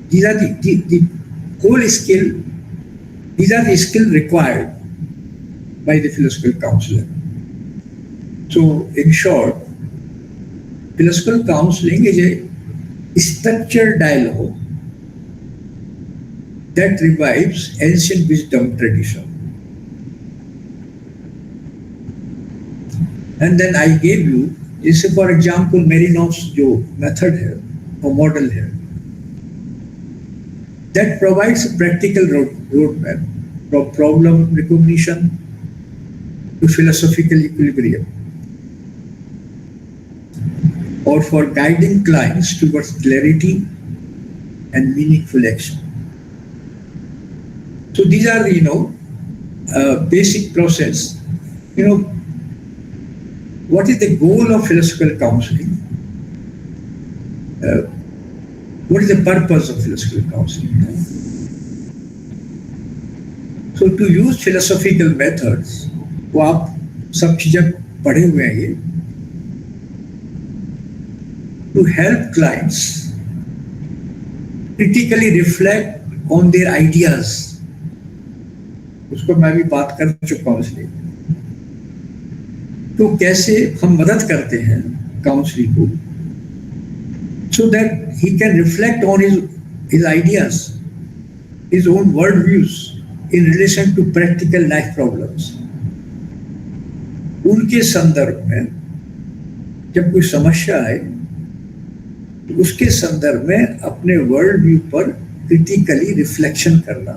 These are the whole skill, these are the skills required by the philosophical counselor. So in short, philosophical counseling is a structured dialogue that revives ancient wisdom tradition. And then I gave you, जैसे for example Marinoff's जो method है or model है, that provides a practical roadmap from problem recognition to philosophical equilibrium, or for guiding clients towards clarity and meaningful action. So these are the basic process. What is the goal of philosophical counseling? What is the purpose of philosophical counseling? So to use philosophical methods, वो आप सब चीजें पढ़े हुए हैं ये, to help clients critically reflect on their ideas. उसको मैं भी बात कर चुका हूँ इसलिए. तो कैसे हम मदद करते हैं काउंसलर को, so that he can reflect on his ideas, his own world views in relation to practical life problems. उनके संदर्भ में जब कोई समस्या आए तो उसके संदर्भ में अपने वर्ल्ड व्यू पर क्रिटिकली रिफ्लेक्शन करना.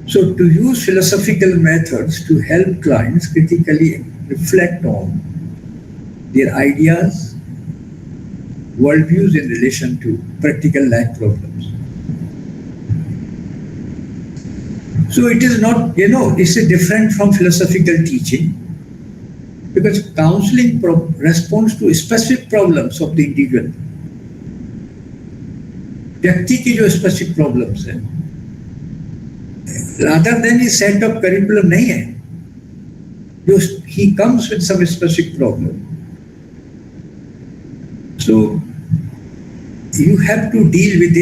So to use philosophical methods to help clients critically reflect on their ideas, worldviews in relation to practical life problems. So it is not, this is different from philosophical teaching, because counseling responds to specific problems of the individual. व्यक्ति की जो specific problems है, rather than a set of curriculum नहीं है, जो he comes with some specific problem. So you have to deal with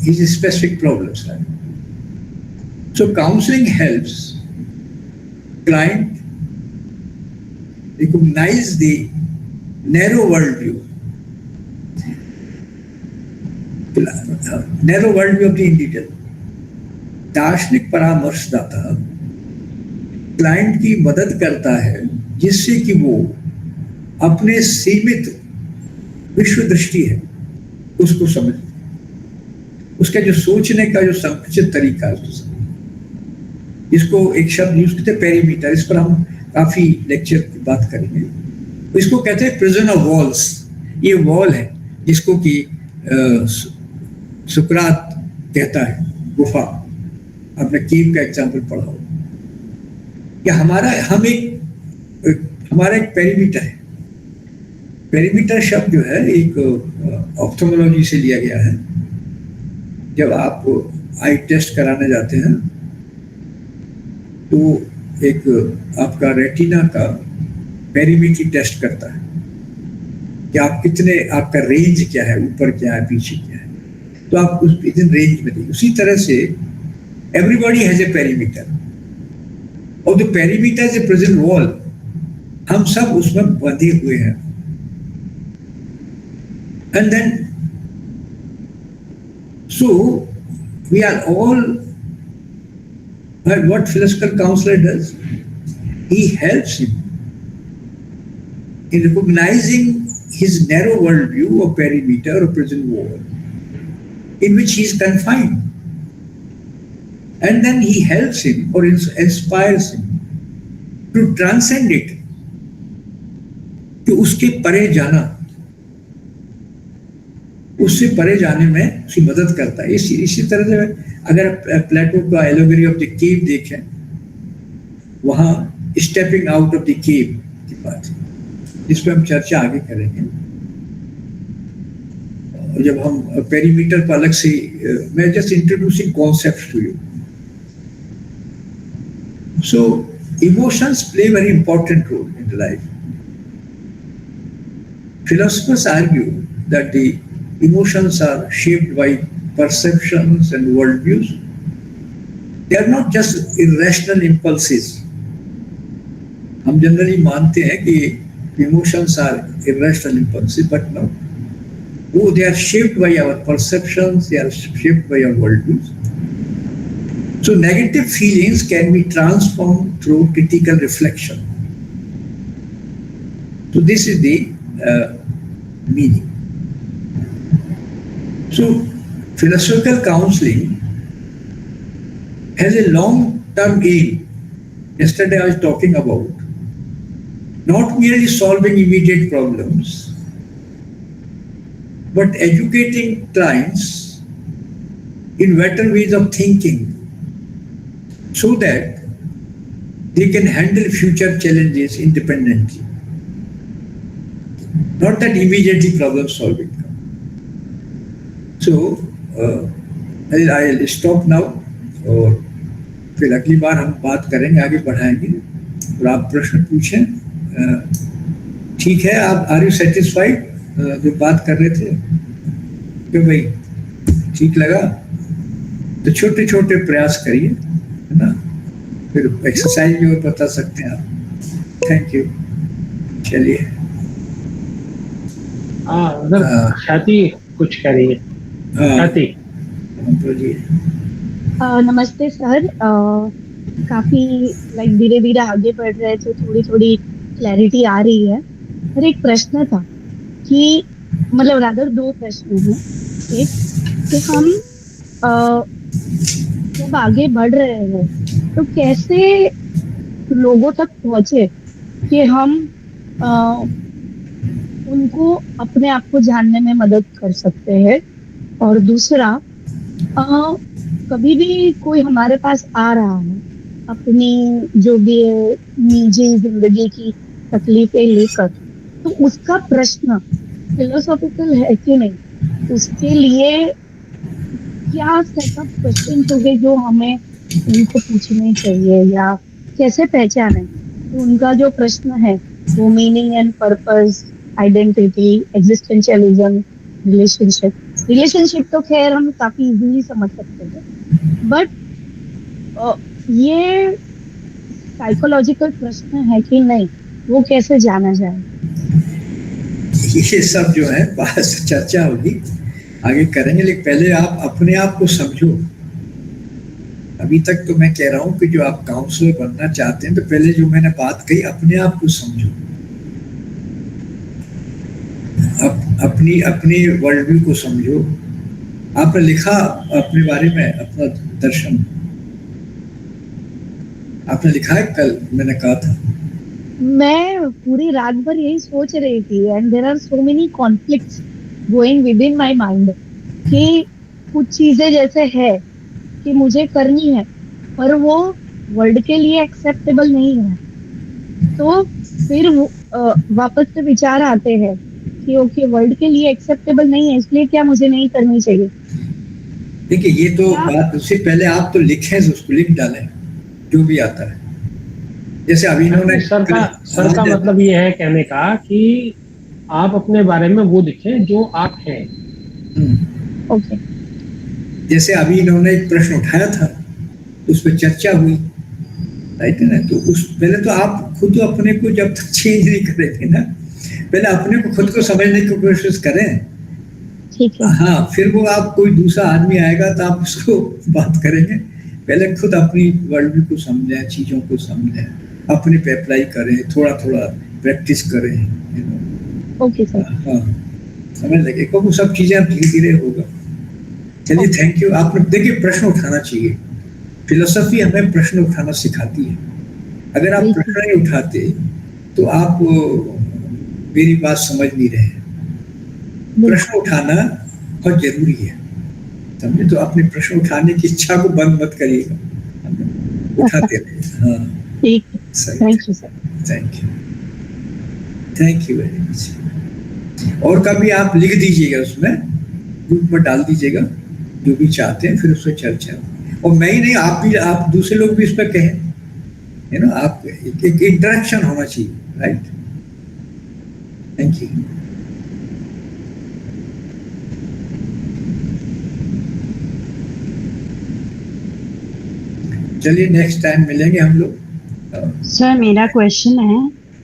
his specific problems. Right? So counseling helps client recognize the narrow worldview of the individual. दार्शनिक परामर्शदाता client की मदद करता है जिससे कि वो अपने सीमित विश्व दृष्टि है उसको समझ, उसका जो सोचने का जो संकुचित तरीका है उसको समझ। इसको एक शब्द यूज करते हैं पेरीमीटर, इस पर हम काफी लेक्चर की बात करेंगे। इसको कहते हैं प्रिजन ऑफ वॉल्स। ये वॉल है जिसको कि सुकरात कहता है गुफा, आपने केव का एग्जाम्पल पढ़ा हो कि हमारा एक पेरीमीटर है। पेरीमीटर शब्द जो है एक ऑप्थोमोलॉजी से लिया गया है। जब आप आई टेस्ट कराने जाते हैं तो एक आपका रेटिना का पेरीमीट्री टेस्ट करता है कि आप कितने, आपका रेंज क्या है, ऊपर क्या है, पीछे क्या है, तो आप उस विदिन रेंज में देखिए। उसी तरह से एवरीबॉडी हैज ए पेरीमीटर और the perimeter is a present wall. हम सब उसमें बंधे हुए हैं। And then so we are all, what philosophical counselor does, he helps him in recognizing his narrow worldview or perimeter or prison wall in which he is confined. And then he helps him or inspires him to transcend it, कि उसके परे जाना, उससे परे जाने में उसकी मदद करता है। इसी तरह से अगर प्लेटो का एलोगरी ऑफ द केव देखें, वहां stepping out of the cave की बात है, जिस पर हम चर्चा आगे करेंगे। जब हम पेरीमीटर पर अलग से, मैं just introducing concepts to you. So emotions play very important role in life. Philosophers argue that the emotions are shaped by perceptions and worldviews. They are not just irrational impulses. हम generally मानते हैं कि emotions are irrational impulses, but no. Oh, they are shaped by our perceptions, they are shaped by our worldviews. So negative feelings can be transformed through critical reflection. So this is the meaning. So philosophical counseling has a long-term aim. Yesterday I was talking about not merely solving immediate problems, but educating clients in better ways of thinking so that they can handle future challenges independently. Not that immediately problem solving. So I'll stop now और फिर अगली बार हम बात करेंगे, आगे बढ़ाएंगे और आप प्रश्न पूछें। ठीक है, आप आर यू सेटिस्फाइड जो बात कर रहे थे कि भाई ठीक लगा? तो छोटे छोटे प्रयास करिए, है ना? फिर एक्सरसाइज भी और बता सकते हैं आप। Thank you. चलिए ख्याति कुछ करिए। ख्याति बोलिए। नमस्ते सर। काफी धीरे धीरे आगे बढ़ रहे थे, थोड़ी थोड़ी क्लैरिटी आ रही है। पर एक प्रश्न था कि मतलब रादर दो प्रश्न हैं। एक कि हम जब आगे बढ़ रहे हैं तो कैसे लोगों तक पहुंचे कि हम उनको अपने आप को जानने में मदद कर सकते हैं। और दूसरा, कभी भी कोई हमारे पास आ रहा है अपनी जो भी है निजी जिंदगी की तकलीफें लेकर, तो उसका प्रश्न फिलोसॉफिकल है कि नहीं, उसके लिए क्या सेटअप क्वेश्चन होंगे जो हमें उनको पूछने चाहिए, या कैसे पहचाने कि उनका जो प्रश्न है वो meaning and purpose, identity, existentialism, relationship तो खैर हम काफी इजीली समझ सकते हैं, बट ये साइकोलॉजिकल प्रश्न है कि नहीं, वो कैसे जाना जाए? ये सब जो है बात चर्चा होगी, आगे करेंगे, लेकिन पहले आप अपने आप को समझो। अभी तक तो मैं कह रहा हूँ कि जो आप काउंसलर बनना चाहते हैं, तो पहले जो मैंने बात कही, अपने आप को समझो, अपनी अपनी वर्ल्ड व्यू को समझो। आपने लिखा अपने बारे में, अपना दर्शन आपने लिखा है? कल मैंने कहा था, मैं पूरी रात भर यही सोच रही थी, and there are so many conflicts going within my mind कि कुछ चीजें जैसे है कि मुझे करनी है, पर वो वर्ल्ड के लिए एक्सेप्टेबल नहीं है, तो फिर वापस से विचार आते हैं कि ओके, वर्ल्ड के लिए एक्सेप्टेबल नहीं है, इसलिए क्या मुझे नहीं करनी चाहिए? देखिए ये तो बात, उससे पहले आप तो लिखें, उसको लिख डालें जो भी आता है। जैसे अभी इन्होंने सर का मतलब ये है कहने का कि आप अपने बारे में वो लिखें जो आप हैं। ओके। जैसे अभी इन्होंने एक प्रश्न उठाया था, उस पर चर्चा हुई, राइट है ना? तो उस पहले तो आप खुद अपने को जब तक चेंज नहीं करेंगे ना, पहले अपने को खुद को समझने की कोशिश करें। ठीक है। हाँ, फिर वो आप कोई दूसरा आदमी आएगा तो आप उसको बात करेंगे। पहले खुद अपनी वर्ल्ड व्यू को समझें, चीजों को समझें, अपने पे अप्लाई करें, थोड़ा थोड़ा प्रैक्टिस करें। Okay sir. हाँ, समझ लगे, क्योंकि सब चीजें धीरे धीरे होगा। चलिए, थैंक यू। आपने देखिए, प्रश्न उठाना चाहिए, फिलोसफी हमें प्रश्न उठाना सिखाती है। अगर आप प्रश्न नहीं उठाते तो आप मेरी बात समझ नहीं रहे। प्रश्न उठाना बहुत जरूरी है, समझे? तो अपने प्रश्न उठाने की इच्छा को बंद मत करिएगा, उठाते रहिए। हाँ, ठीक है। Thank you sir. Thank you very much. और कभी आप लिख दीजिएगा, उसमें ग्रुप में डाल दीजिएगा जो भी चाहते हैं, फिर उस पर चर्चा। और मैं ही नहीं, आप भी, आप दूसरे लोग भी इस पर कहें, है ना? आप एक इंटरेक्शन होना चाहिए, राइट? Thank you. चलिए, नेक्स्ट टाइम मिलेंगे हम लोग। सर मेरा क्वेश्चन है,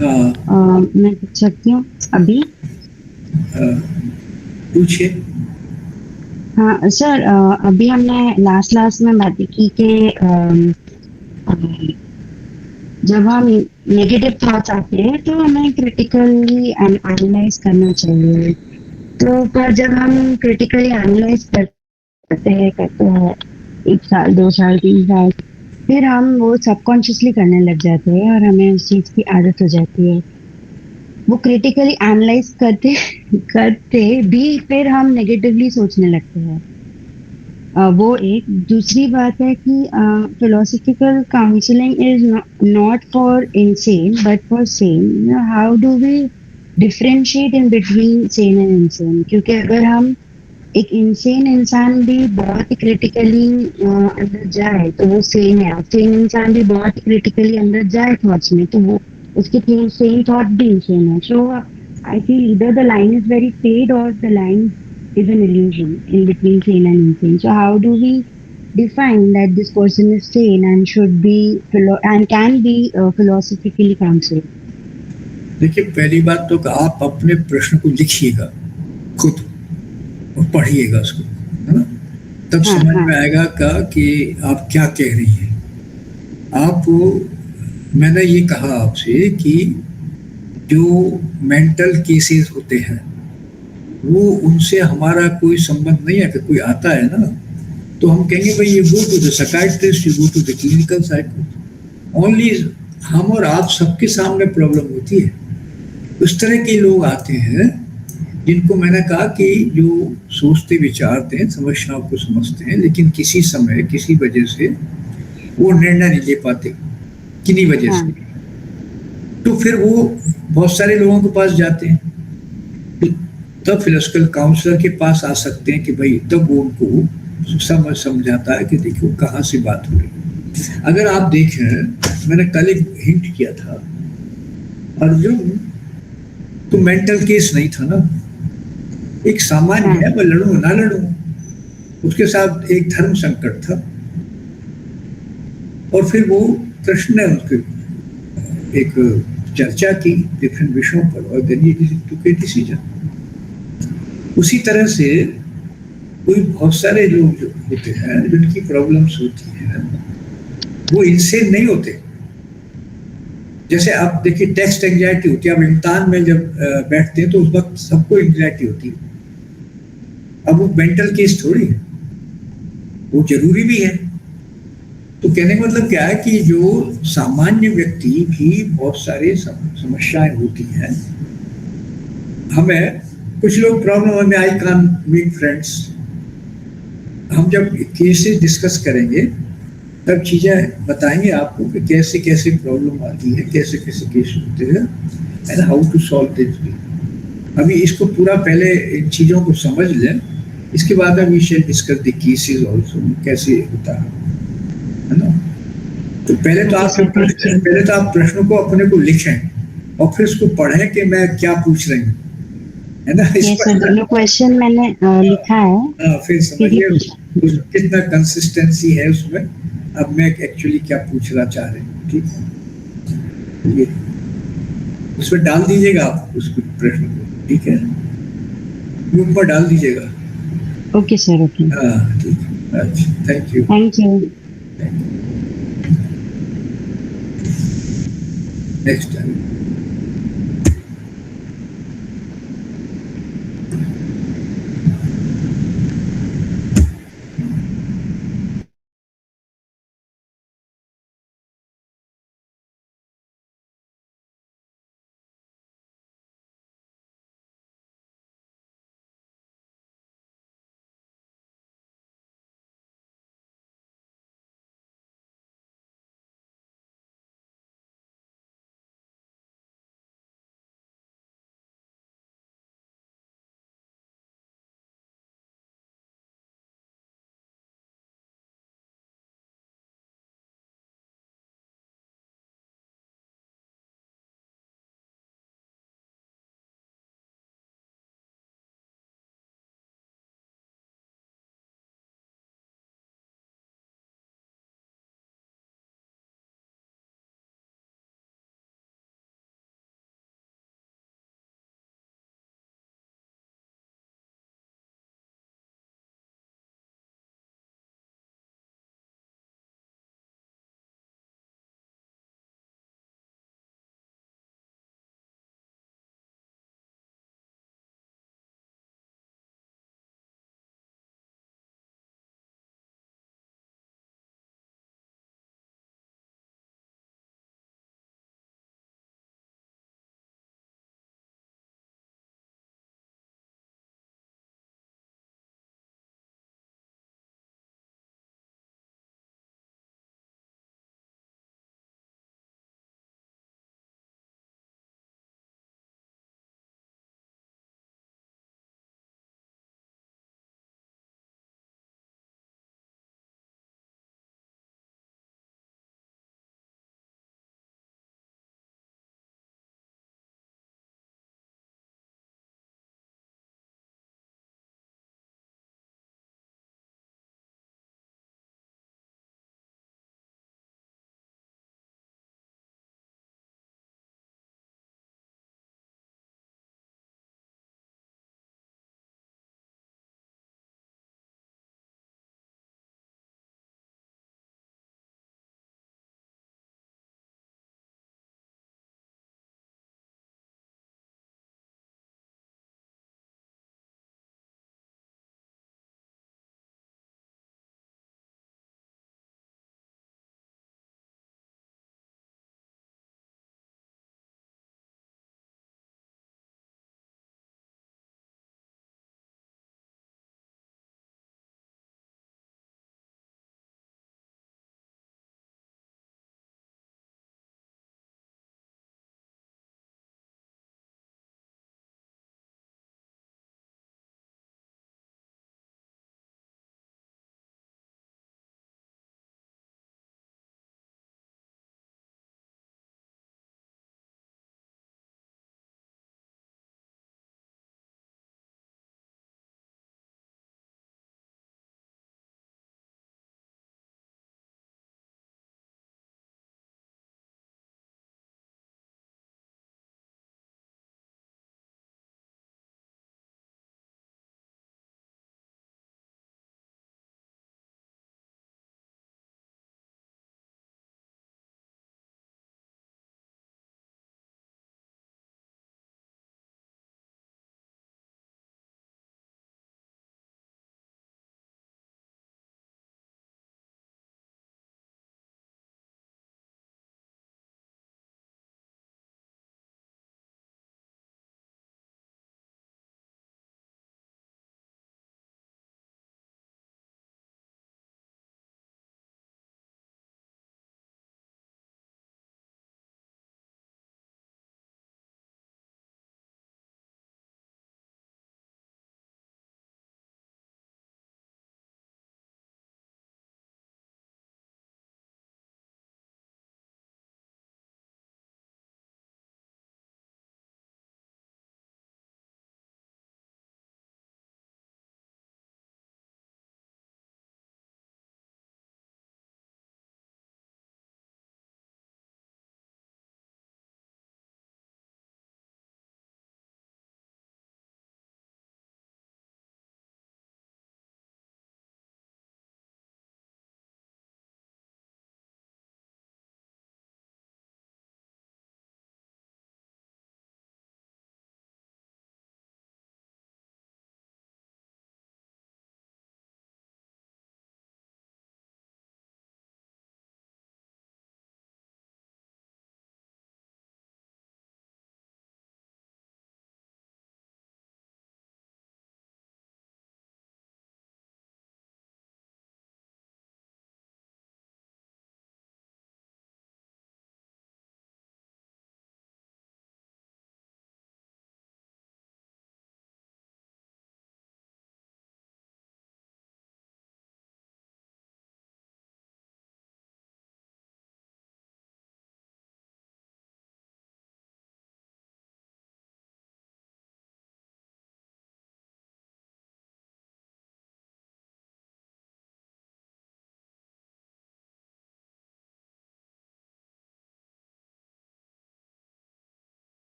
मैं पूछ सकती हूँ अभी? पूछिए। हाँ सर, अभी हमने लास्ट में बात की कि जब हम नेगेटिव थॉट्स आते हैं तो हमें क्रिटिकली एनालाइज करना चाहिए। तो पर जब हम क्रिटिकली एनालाइज करते हैं 1 साल 2 साल 3 साल, फिर हम वो सबकॉन्शियसली करने लग जाते हैं और हमें उस चीज की आदत हो जाती है। वो क्रिटिकली एनालाइज करते करते भी फिर हम नेगेटिवली सोचने लगते हैं। वो एक। दूसरी बात है कि philosophical counselling is not for insane but for sane. How do we differentiate in between sane and insane? क्योंकि अगर हम एक इनसेन इंसान भी बहुत ही क्रिटिकली अंदर जाए तो वो सेन है, सेन इंसान भी बहुत ही क्रिटिकली अंदर जाए थॉट्स में तो वो उसके सेम थॉट भी इंसेन है। So I feel either the line is very fade or the line is an illusion in between sane and insane. So how do we define that this person is sane and should be and can be philosophically counseled? देखिए, पहली बात तो आप अपने प्रश्न को लिखिएगा खुद और पढ़िएगा उसको, है ना? तब समझ में आएगा कि आप क्या कह रही हैं। मैंने ये कहा आपसे कि जो मेंटल केसेस होते हैं वो, उनसे हमारा कोई संबंध नहीं है। कि कोई आता है ना तो हम कहेंगे भाई ये go to the psychiatrist, you go to the clinical psychologist. Only हम और आप सबके सामने प्रॉब्लम होती है, उस तरह के लोग आते हैं जिनको मैंने कहा कि जो सोचते विचारते हैं, समस्याओं को समझते हैं, लेकिन किसी समय किसी वजह से वो निर्णय नहीं ले पाते, किन्हीं वजह हाँ। से, तो फिर वो बहुत सारे लोगों के पास जाते हैं, तब फिलोसफिकल काउंसलर के पास आ सकते हैं कि भाई, तब वो उनको समझाता है कि देखो कहाँ से बात हो रही। अगर आप देखें, मैंने कल एक हिंट किया था, अर्जुन तो मेंटल केस नहीं था ना, एक सामान्य है, मैं लड़ूं ना लड़ूं, उसके साथ एक धर्म संकट था, और फिर वो कृष्ण ने उसके एक चर्चा की डिफरेंट विषयों पर, और then he took a decision. उसी तरह से कोई बहुत सारे लोग जो होते हैं, जिनकी प्रॉब्लम्स होती हैं, वो इनसे नहीं होते। जैसे आप देखिए, टेक्स्ट एंजाइटी होती है, आप इम्तिहान में जब बैठते हैं तो उस वक्त सबको एंजाइटी होती है। अब वो मेंटल केस थोड़ी है, वो जरूरी भी है। तो कहने का मतलब क्या है कि जो सामान्य व्यक्ति भी बहुत सारे समस्याएं होती हैं, हमें कुछ लोग प्रॉब्लम में आई कान मीट फ्रेंड्स, हम जब केसेस डिस्कस करेंगे तब चीजें बताएंगे आपको कि कैसे कैसे प्रॉब्लम आती है, कैसे कैसे केस होते हैं, and how to solve this. अभी इसको पूरा पहले इन चीजों को समझ लें, इसके बाद we shall discuss the cases also, कैसे होता है ना। तो पहले तो आप प्रश्नों को अपने को लिखें और फिर उसको पढ़ें कि मैं क्या पूछ रही हूँ, है ना। दोनों क्वेश्चन मैंने लिखा है। फिर समझिए कितना कंसिस्टेंसी है उसमें, अब मैं एक्चुअली क्या पूछना चाह रही हूँ, ठीक है। ये उसमें डाल दीजिएगा आप उसको, प्रश्न को, ठीक है, ग्रुप पर डाल दीजिएगा। Okay sir, okay. हाँ, ठीक है, अच्छा, thank you. Thank you. Next time.